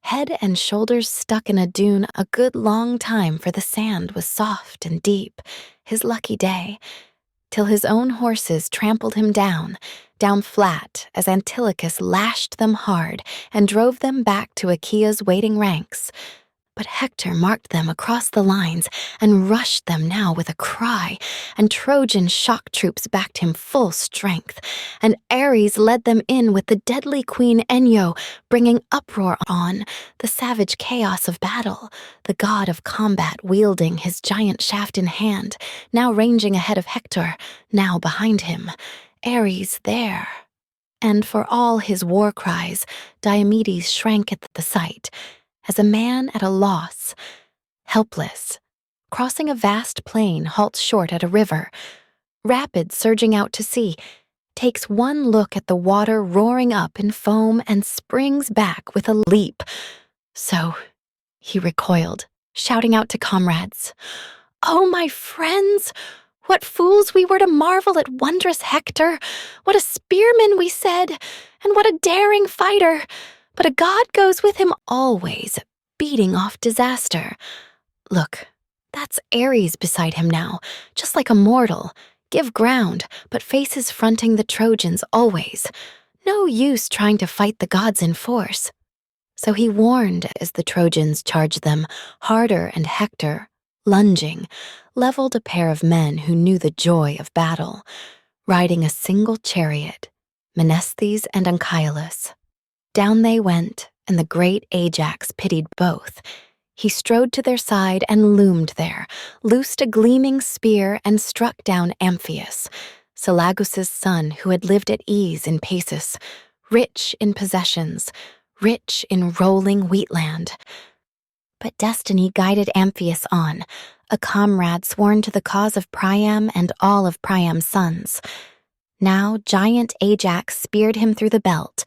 Head and shoulders stuck in a dune a good long time, for the sand was soft and deep, his lucky day, till his own horses trampled him down flat as Antilochus lashed them hard and drove them back to Achaea's waiting ranks. But Hector marked them across the lines and rushed them now with a cry, and Trojan shock troops backed him full strength, and Ares led them in with the deadly queen Enyo, bringing uproar on the savage chaos of battle, the god of combat wielding his giant shaft in hand, now ranging ahead of Hector, now behind him, Ares there. And for all his war cries, Diomedes shrank at the sight, as a man at a loss, helpless, crossing a vast plain halts short at a river, rapid surging out to sea, takes one look at the water roaring up in foam and springs back with a leap. So he recoiled, shouting out to comrades, "Oh, my friends! What fools we were to marvel at wondrous Hector! What a spearman, we said, and what a daring fighter! But a god goes with him always, beating off disaster. Look, that's Ares beside him now, just like a mortal. Give ground, but faces fronting the Trojans always. No use trying to fight the gods in force." So he warned as the Trojans charged them, harder, and Hector, lunging, leveled a pair of men who knew the joy of battle, riding a single chariot, Menestheus and Anchialus. Down they went, and the great Ajax pitied both. He strode to their side and loomed there, loosed a gleaming spear and struck down Amphius, Selagus' son who had lived at ease in Pasus, rich in possessions, rich in rolling wheatland. But destiny guided Amphius on, a comrade sworn to the cause of Priam and all of Priam's sons. Now giant Ajax speared him through the belt.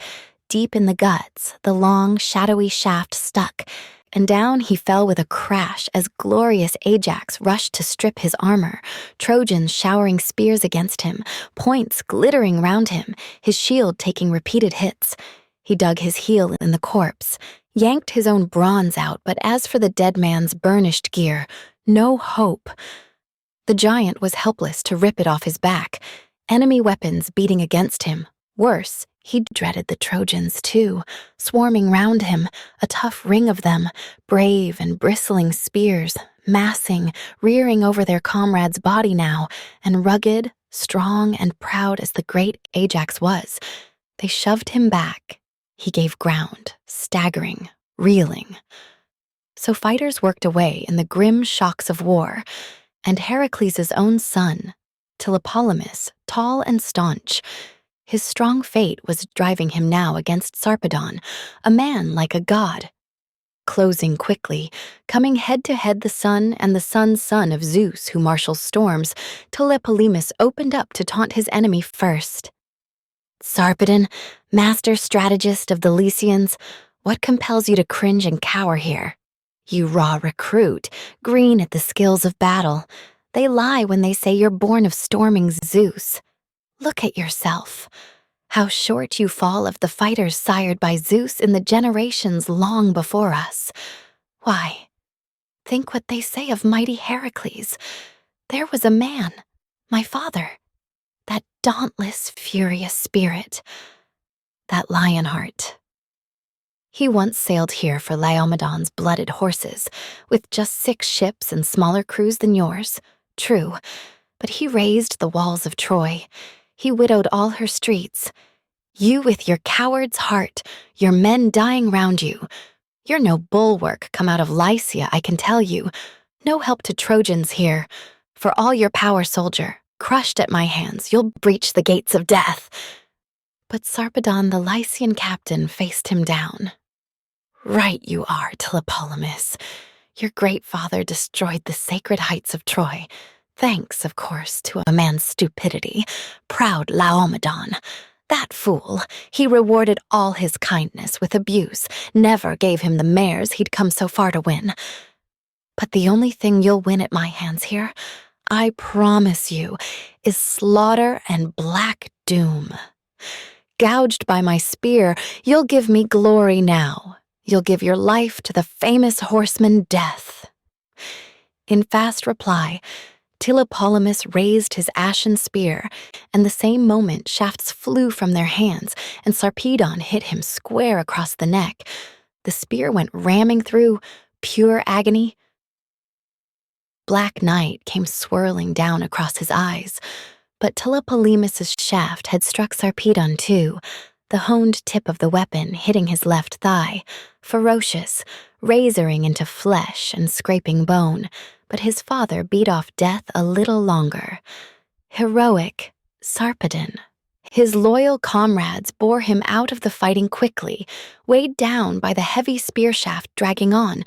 Deep in the guts, the long, shadowy shaft stuck, and down he fell with a crash as glorious Ajax rushed to strip his armor, Trojans showering spears against him, points glittering round him, his shield taking repeated hits. He dug his heel in the corpse, yanked his own bronze out, but as for the dead man's burnished gear, no hope. The giant was helpless to rip it off his back, enemy weapons beating against him. Worse, he dreaded the Trojans too, swarming round him, a tough ring of them, brave and bristling spears, massing, rearing over their comrade's body now, and rugged, strong, and proud as the great Ajax was. They shoved him back. He gave ground, staggering, reeling. So fighters worked away in the grim shocks of war, and Heracles' own son, Tlepolemus, tall and staunch, his strong fate was driving him now against Sarpedon, a man like a god. Closing quickly, coming head-to-head the son and the son's son of Zeus who marshals storms, Tlepolemus opened up to taunt his enemy first. "Sarpedon, master strategist of the Lycians, what compels you to cringe and cower here? You raw recruit, green at the skills of battle. They lie when they say you're born of storming Zeus. Look at yourself. How short you fall of the fighters sired by Zeus in the generations long before us. Why, think what they say of mighty Heracles. There was a man, my father, that dauntless, furious spirit, that lion heart. He once sailed here for Laomedon's blooded horses, with just 6 ships and smaller crews than yours. True, but he razed the walls of Troy. He widowed all her streets. You with your coward's heart, your men dying round you. You're no bulwark come out of Lycia, I can tell you. No help to Trojans here. For all your power, soldier, crushed at my hands, you'll breach the gates of death." But Sarpedon, the Lycian captain, faced him down. "Right you are, Tlepolemus. Your great father destroyed the sacred heights of Troy. Thanks, of course, to a man's stupidity, proud Laomedon. That fool, he rewarded all his kindness with abuse, never gave him the mares he'd come so far to win. But the only thing you'll win at my hands here, I promise you, is slaughter and black doom. Gouged by my spear, you'll give me glory now. You'll give your life to the famous horseman Death." In fast reply, Tlepolemus raised his ashen spear, and the same moment shafts flew from their hands, and Sarpedon hit him square across the neck. The spear went ramming through, pure agony. Black night came swirling down across his eyes, but Tlepolemus's shaft had struck Sarpedon too, the honed tip of the weapon hitting his left thigh, ferocious, razoring into flesh and scraping bone. But his father beat off death a little longer. Heroic Sarpedon. His loyal comrades bore him out of the fighting quickly, weighed down by the heavy spear shaft dragging on,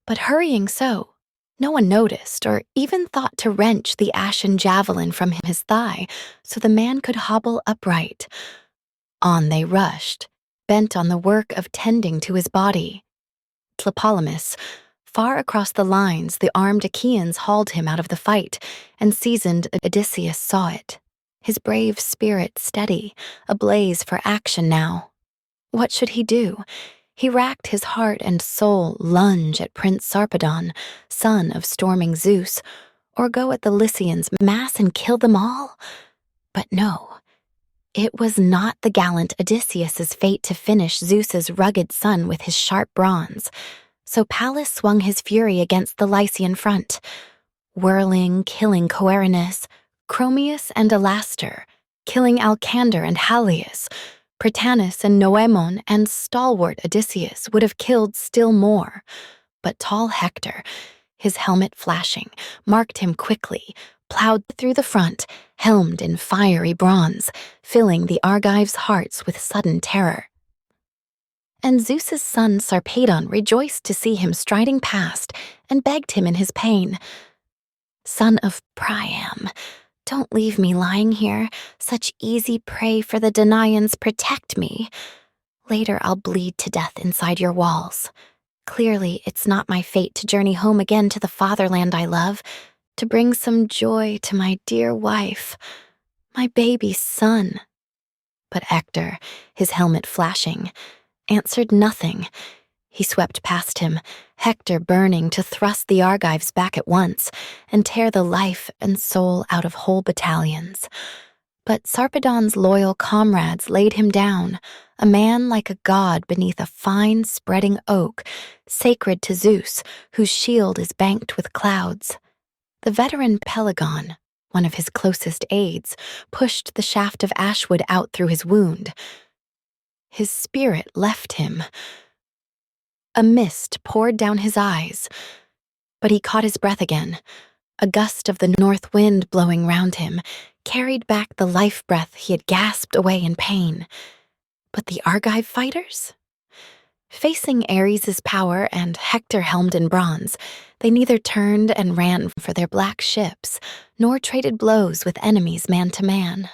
but hurrying so. No one noticed or even thought to wrench the ashen javelin from his thigh so the man could hobble upright. On they rushed, bent on the work of tending to his body. Tlepolemus, far across the lines, the armed Achaeans hauled him out of the fight, and seasoned Odysseus saw it. His brave spirit steady, ablaze for action now. What should he do? He racked his heart and soul lunge at Prince Sarpedon, son of storming Zeus, or go at the Lycians mass and kill them all? But no. It was not the gallant Odysseus's fate to finish Zeus's rugged son with his sharp bronze. So Pallas swung his fury against the Lycian front, whirling, killing Coerinus, Chromius and Alastor, killing Alcander and Halius. Prytanis and Noemon and stalwart Odysseus would have killed still more. But tall Hector, his helmet flashing, marked him quickly, plowed through the front, helmed in fiery bronze, filling the Argives' hearts with sudden terror. And Zeus's son Sarpedon rejoiced to see him striding past and begged him in his pain. "Son of Priam, don't leave me lying here, such easy prey for the Danaans, protect me. Later I'll bleed to death inside your walls. Clearly, it's not my fate to journey home again to the fatherland I love, to bring some joy to my dear wife, my baby son. But Hector, his helmet flashing, answered nothing. He swept past him, Hector burning to thrust the Argives back at once and tear the life and soul out of whole battalions. But Sarpedon's loyal comrades laid him down, a man like a god beneath a fine, spreading oak, sacred to Zeus, whose shield is banked with clouds. The veteran Pelagon, one of his closest aides, pushed the shaft of ashwood out through his wound. His spirit left him. A mist poured down his eyes, but he caught his breath again. A gust of the north wind blowing round him carried back the life breath he had gasped away in pain. But the Argive fighters? Facing Ares' power and Hector helmed in bronze, they neither turned and ran for their black ships, nor traded blows with enemies man to man.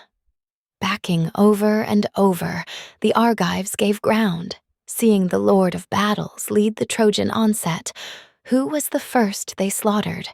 Backing over and over, the Argives gave ground, seeing the Lord of Battles lead the Trojan onset. Who was the first they slaughtered?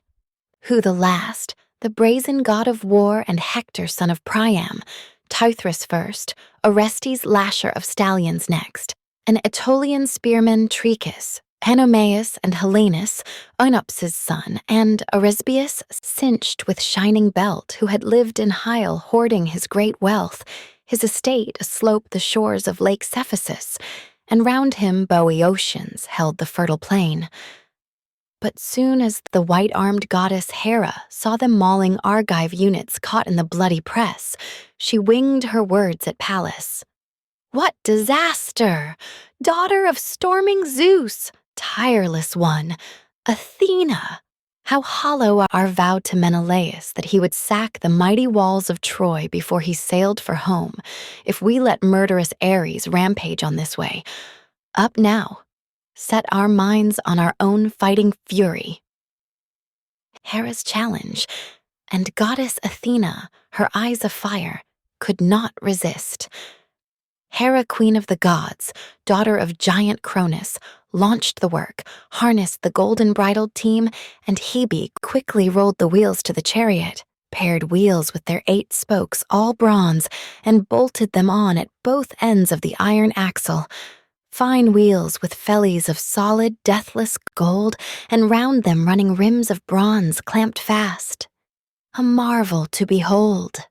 Who the last? The brazen god of war and Hector son of Priam, Teuthras first, Orestes lasher of stallions next, an Aetolian spearman Trechus, Henomaeus and Helenus, Oenopus' son, and Arisbius cinched with shining belt, who had lived in Hyle hoarding his great wealth, his estate aslope the shores of Lake Cephisus, and round him Boeotians held the fertile plain. But soon as the white-armed goddess Hera saw them mauling Argive units caught in the bloody press, she winged her words at Pallas. "What disaster! Daughter of storming Zeus, tireless one, Athena! How hollow our vow to Menelaus that he would sack the mighty walls of Troy before he sailed for home, if we let murderous Ares rampage on this way. Up now! Set our minds on our own fighting fury." Hera's challenge, and goddess Athena, her eyes afire, could not resist. Hera, queen of the gods, daughter of giant Cronus, launched the work, harnessed the golden-bridled team, and Hebe quickly rolled the wheels to the chariot, paired wheels with their 8 spokes, all bronze, and bolted them on at both ends of the iron axle. Fine wheels with fellies of solid, deathless gold, and round them running rims of bronze clamped fast. A marvel to behold.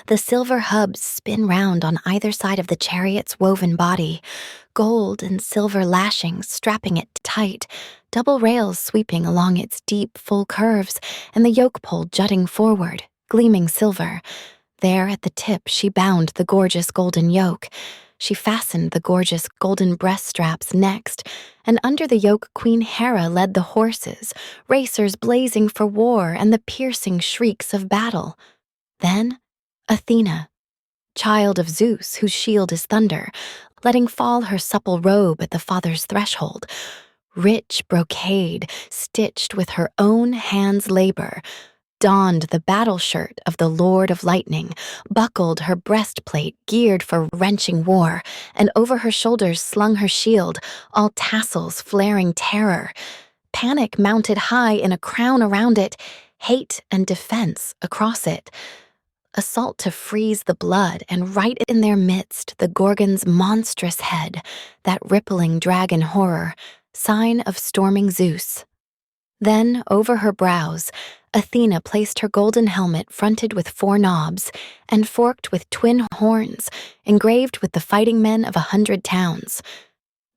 The silver hubs spin round on either side of the chariot's woven body, gold and silver lashings strapping it tight, double rails sweeping along its deep, full curves, and the yoke pole jutting forward, gleaming silver. There at the tip she bound the gorgeous golden yoke. She fastened the gorgeous golden breast straps next, and under the yoke Queen Hera led the horses, racers blazing for war and the piercing shrieks of battle. Then Athena, child of Zeus whose shield is thunder, letting fall her supple robe at the father's threshold, rich brocade stitched with her own hands' labor, donned the battle shirt of the Lord of Lightning, buckled her breastplate geared for wrenching war, and over her shoulders slung her shield, all tassels flaring terror. Panic mounted high in a crown around it, hate and defense across it. Assault to freeze the blood, and right in their midst the Gorgon's monstrous head, that rippling dragon horror, sign of storming Zeus. Then, over her brows, Athena placed her golden helmet fronted with 4 knobs and forked with twin horns, engraved with the fighting men of 100 towns.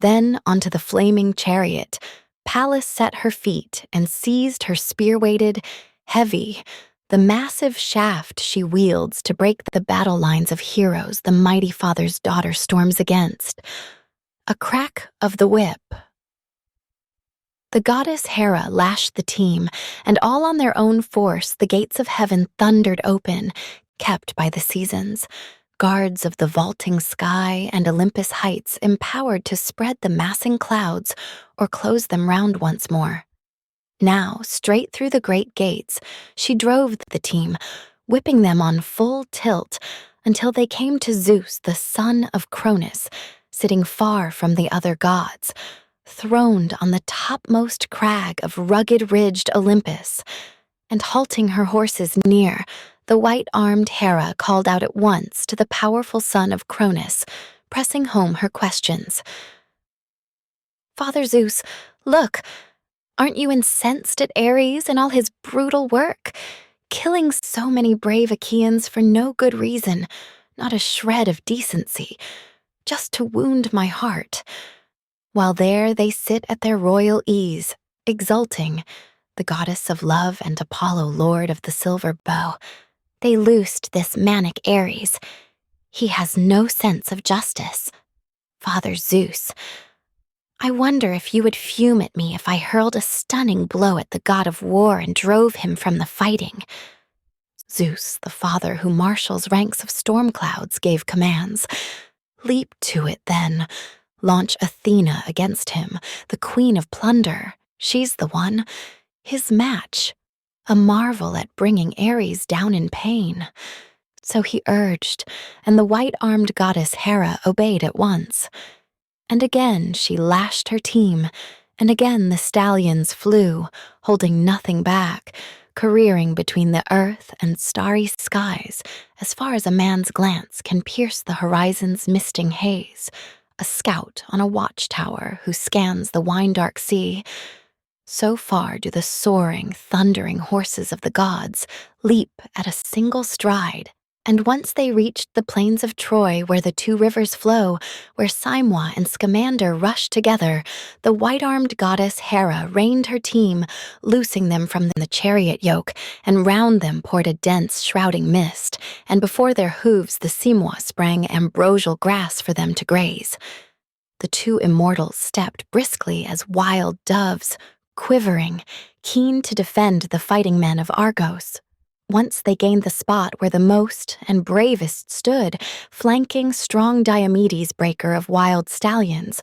Then onto the flaming chariot, Pallas set her feet and seized her spear-weighted, heavy, the massive shaft she wields to break the battle lines of heroes the mighty father's daughter storms against. A crack of the whip. The goddess Hera lashed the team, and all on their own force the gates of heaven thundered open, kept by the seasons, guards of the vaulting sky and Olympus heights empowered to spread the massing clouds or close them round once more. Now, straight through the great gates, she drove the team, whipping them on full tilt until they came to Zeus, the son of Cronus, sitting far from the other gods, enthroned on the topmost crag of rugged-ridged Olympus, and halting her horses near, the white-armed Hera called out at once to the powerful son of Cronus, pressing home her questions. "Father Zeus, look, aren't you incensed at Ares and all his brutal work? Killing so many brave Achaeans for no good reason, not a shred of decency, just to wound my heart. While there they sit at their royal ease, exulting, the goddess of love and Apollo, lord of the silver bow. They loosed this manic Ares. He has no sense of justice. Father Zeus, I wonder if you would fume at me if I hurled a stunning blow at the god of war and drove him from the fighting." Zeus, the father who marshals ranks of storm clouds, gave commands. "Leap to it, then. Launch Athena against him, the queen of plunder. She's the one. His match. A marvel at bringing Ares down in pain." So he urged, and the white-armed goddess Hera obeyed at once. And again she lashed her team, and again the stallions flew, holding nothing back, careering between the earth and starry skies as far as a man's glance can pierce the horizon's misting haze, a scout on a watchtower who scans the wine-dark sea. So far do the soaring, thundering horses of the gods leap at a single stride, and once they reached the plains of Troy where the two rivers flow, where Simwa and Scamander rush together, the white-armed goddess Hera reined her team, loosing them from the chariot yoke, and round them poured a dense, shrouding mist, and before their hooves the Simwa sprang ambrosial grass for them to graze. The two immortals stepped briskly as wild doves, quivering, keen to defend the fighting men of Argos. Once they gained the spot where the most and bravest stood, flanking strong Diomedes, breaker of wild stallions,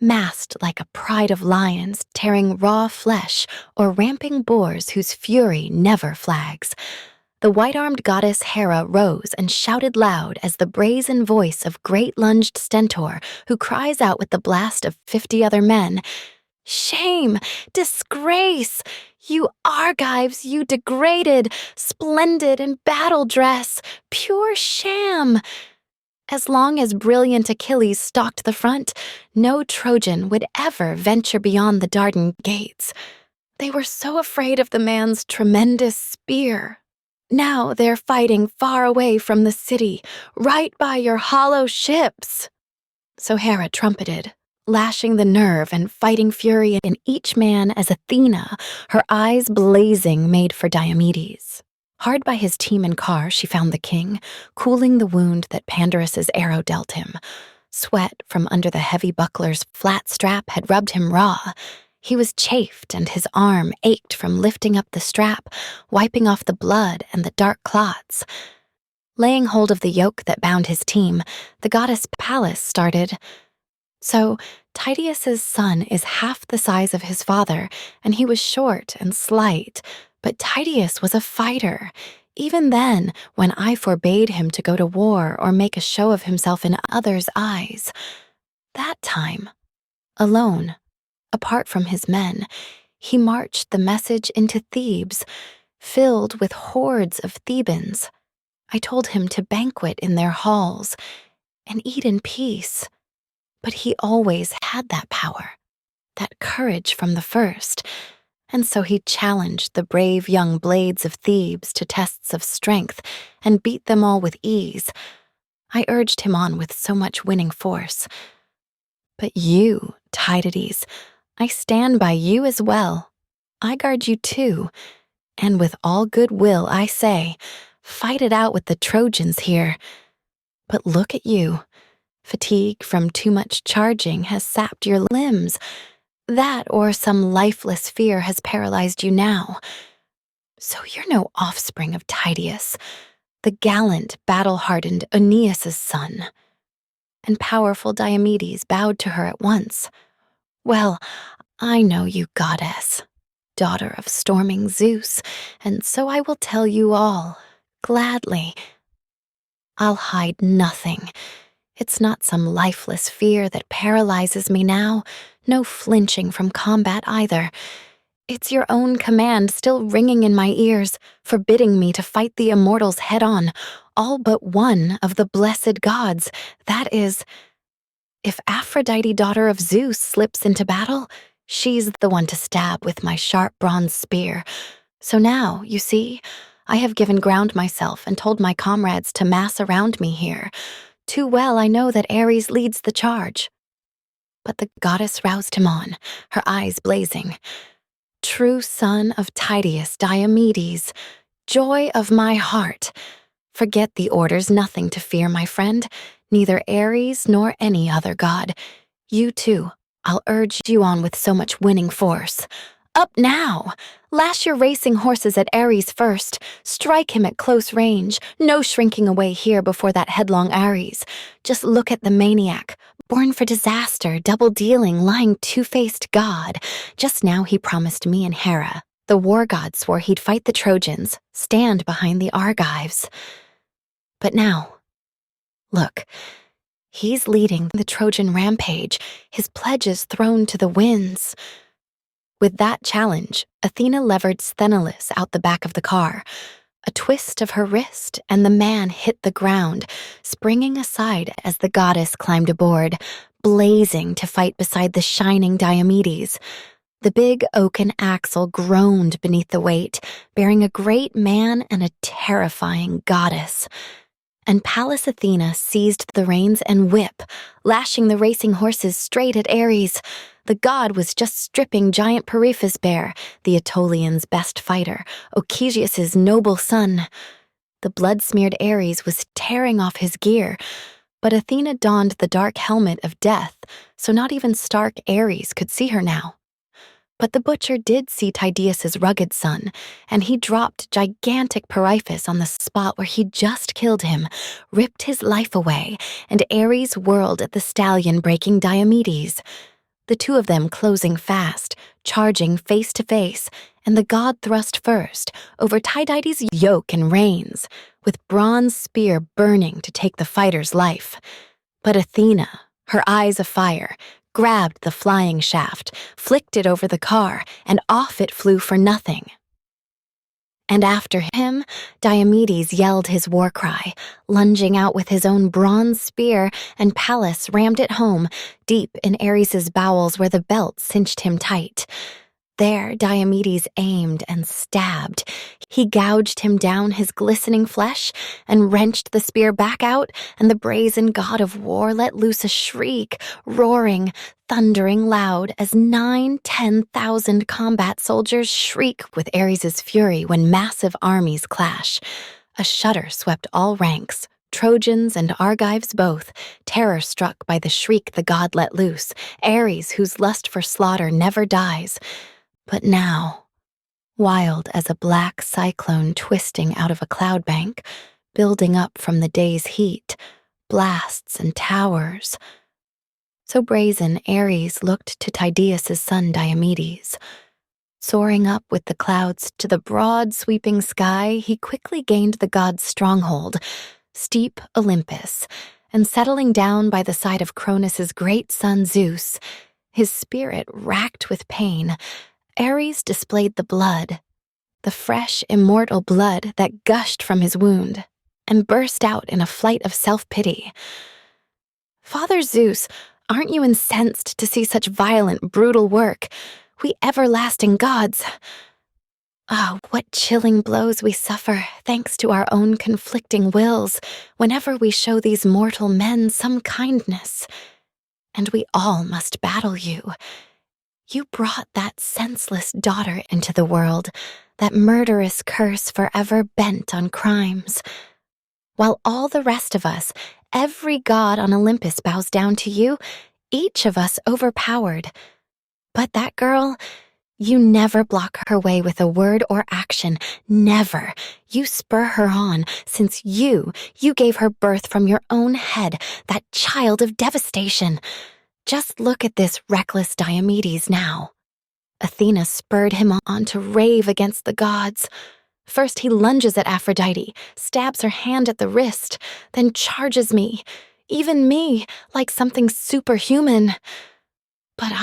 massed like a pride of lions, tearing raw flesh, or ramping boars whose fury never flags. The white-armed goddess Hera rose and shouted loud as the brazen voice of great-lunged Stentor, who cries out with the blast of 50 other men, "Shame! Disgrace! You Argives, you degraded, splendid in battle dress, pure sham!" As long as brilliant Achilles stalked the front, no Trojan would ever venture beyond the Dardan gates. They were so afraid of the man's tremendous spear. Now they're fighting far away from the city, right by your hollow ships. So Hera trumpeted, lashing the nerve and fighting fury in each man as Athena, her eyes blazing, made for Diomedes. Hard by his team and car she found the king, cooling the wound that Pandarus's arrow dealt him. Sweat from under the heavy buckler's flat strap had rubbed him raw. He was chafed and his arm ached from lifting up the strap, wiping off the blood and the dark clots. Laying hold of the yoke that bound his team, the goddess Pallas started. So, Tydeus's son is half the size of his father, and he was short and slight, but Tydeus was a fighter. Even then, when I forbade him to go to war or make a show of himself in others' eyes. That time, alone, apart from his men, he marched the message into Thebes, filled with hordes of Thebans. I told him to banquet in their halls and eat in peace. But he always had that power, that courage from the first, and so he challenged the brave young blades of Thebes to tests of strength and beat them all with ease. I urged him on with so much winning force. But you, Tydides, I stand by you as well. I guard you too, and with all good will I say, fight it out with the Trojans here. But look at you. Fatigue from too much charging has sapped your limbs. That or some lifeless fear has paralyzed you now. So you're no offspring of Tydeus, the gallant, battle-hardened Aeneas's son. And powerful Diomedes bowed to her at once. Well, I know you, goddess, daughter of storming Zeus, and so I will tell you all, gladly. I'll hide nothing. It's not some lifeless fear that paralyzes me now. No flinching from combat either. It's your own command still ringing in my ears, forbidding me to fight the immortals head-on, all but one of the blessed gods. That is, if Aphrodite, daughter of Zeus, slips into battle, she's the one to stab with my sharp bronze spear. So now, you see, I have given ground myself and told my comrades to mass around me here. Too well I know that Ares leads the charge. But the goddess roused him on, her eyes blazing. True son of Tydeus, Diomedes, joy of my heart. Forget the orders, nothing to fear, my friend, neither Ares nor any other god. You too, I'll urge you on with so much winning force. Up now! Lash your racing horses at Ares first. Strike him at close range. No shrinking away here before that headlong Ares. Just look at the maniac. Born for disaster, double-dealing, lying two-faced god. Just now he promised me and Hera. The war god swore he'd fight the Trojans, stand behind the Argives. But now, look, he's leading the Trojan rampage, his pledges thrown to the winds. With that challenge, Athena levered Sthenelus out the back of the car. A twist of her wrist, and the man hit the ground, springing aside as the goddess climbed aboard, blazing to fight beside the shining Diomedes. The big oaken axle groaned beneath the weight, bearing a great man and a terrifying goddess. And Pallas Athena seized the reins and whip, lashing the racing horses straight at Ares. The god was just stripping giant Periphas bare, the Aetolians' best fighter, Ochesius' noble son. The blood-smeared Ares was tearing off his gear, but Athena donned the dark helmet of death, so not even stark Ares could see her now. But the butcher did see Tydeus' rugged son, and he dropped gigantic Periphas on the spot where he'd just killed him, ripped his life away, and Ares whirled at the stallion breaking Diomedes. The two of them closing fast, charging face to face, and the god thrust first, over Tydides' yoke and reins, with bronze spear burning to take the fighter's life. But Athena, her eyes afire, grabbed the flying shaft, flicked it over the car, and off it flew for nothing. And after him, Diomedes yelled his war cry, lunging out with his own bronze spear, and Pallas rammed it home, deep in Ares' bowels where the belt cinched him tight. There Diomedes aimed and stabbed. He gouged him down his glistening flesh and wrenched the spear back out, and the brazen god of war let loose a shriek, roaring, thundering loud as 9,000-10,000 combat soldiers shriek with Ares' fury when massive armies clash. A shudder swept all ranks, Trojans and Argives both, terror-struck by the shriek the god let loose, Ares whose lust for slaughter never dies. But now, wild as a black cyclone twisting out of a cloud bank, building up from the day's heat, blasts and towers. So brazen Ares looked to Tydeus' son Diomedes. Soaring up with the clouds to the broad sweeping sky, he quickly gained the god's stronghold, steep Olympus, and settling down by the side of Cronus' great son Zeus, his spirit racked with pain, Ares displayed the blood, the fresh, immortal blood that gushed from his wound, and burst out in a flight of self-pity. "Father Zeus, aren't you incensed to see such violent, brutal work? We everlasting gods! Ah, what chilling blows we suffer, thanks to our own conflicting wills, whenever we show these mortal men some kindness. And we all must battle you. You brought that senseless daughter into the world, that murderous curse forever bent on crimes. While all the rest of us, every god on Olympus bows down to you, each of us overpowered. But that girl, you never block her way with a word or action, never. You spur her on, since you gave her birth from your own head, that child of devastation. Just look at this reckless Diomedes now." Athena spurred him on to rave against the gods. First he lunges at Aphrodite, stabs her hand at the wrist, then charges me, even me, like something superhuman. But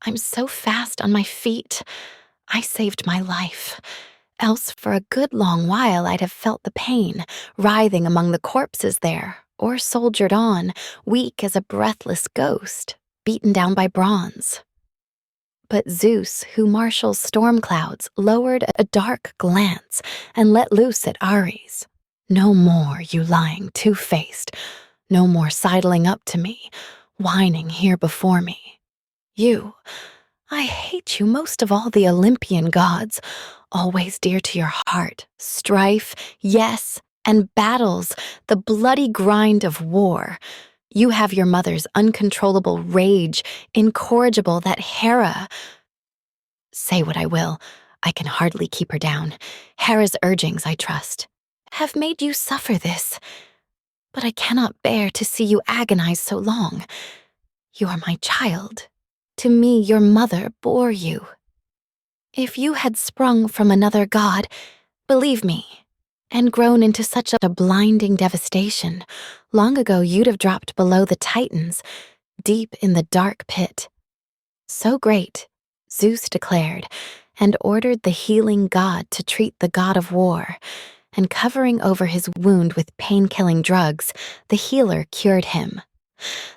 I'm so fast on my feet. I saved my life. Else for a good long while I'd have felt the pain, writhing among the corpses there, or soldiered on, weak as a breathless ghost, beaten down by bronze. But Zeus, who marshals storm clouds, lowered a dark glance and let loose at Ares. No more, you lying two-faced. No more sidling up to me, whining here before me. You, I hate you most of all the Olympian gods, always dear to your heart, strife, yes, and battles, the bloody grind of war. You have your mother's uncontrollable rage, incorrigible that Hera. Say what I will, I can hardly keep her down. Hera's urgings, I trust, have made you suffer this. But I cannot bear to see you agonize so long. You are my child. To me, your mother bore you. If you had sprung from another god, believe me, and grown into such a blinding devastation, long ago you'd have dropped below the Titans, deep in the dark pit. So great, Zeus declared, and ordered the healing god to treat the god of war, and covering over his wound with pain-killing drugs, the healer cured him.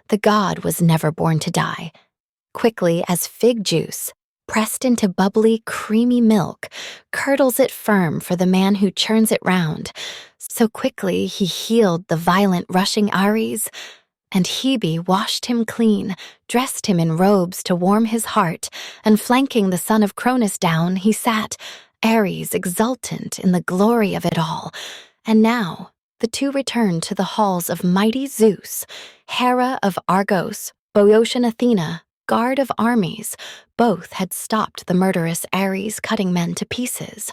The god was never born to die. Quickly as fig juice, pressed into bubbly, creamy milk, curdles it firm for the man who churns it round. So quickly he healed the violent rushing Ares, and Hebe washed him clean, dressed him in robes to warm his heart, and flanking the son of Cronus down, he sat, Ares exultant in the glory of it all. And now the two returned to the halls of mighty Zeus, Hera of Argos, Boeotian Athena, guard of armies. Both had stopped the murderous Ares cutting men to pieces.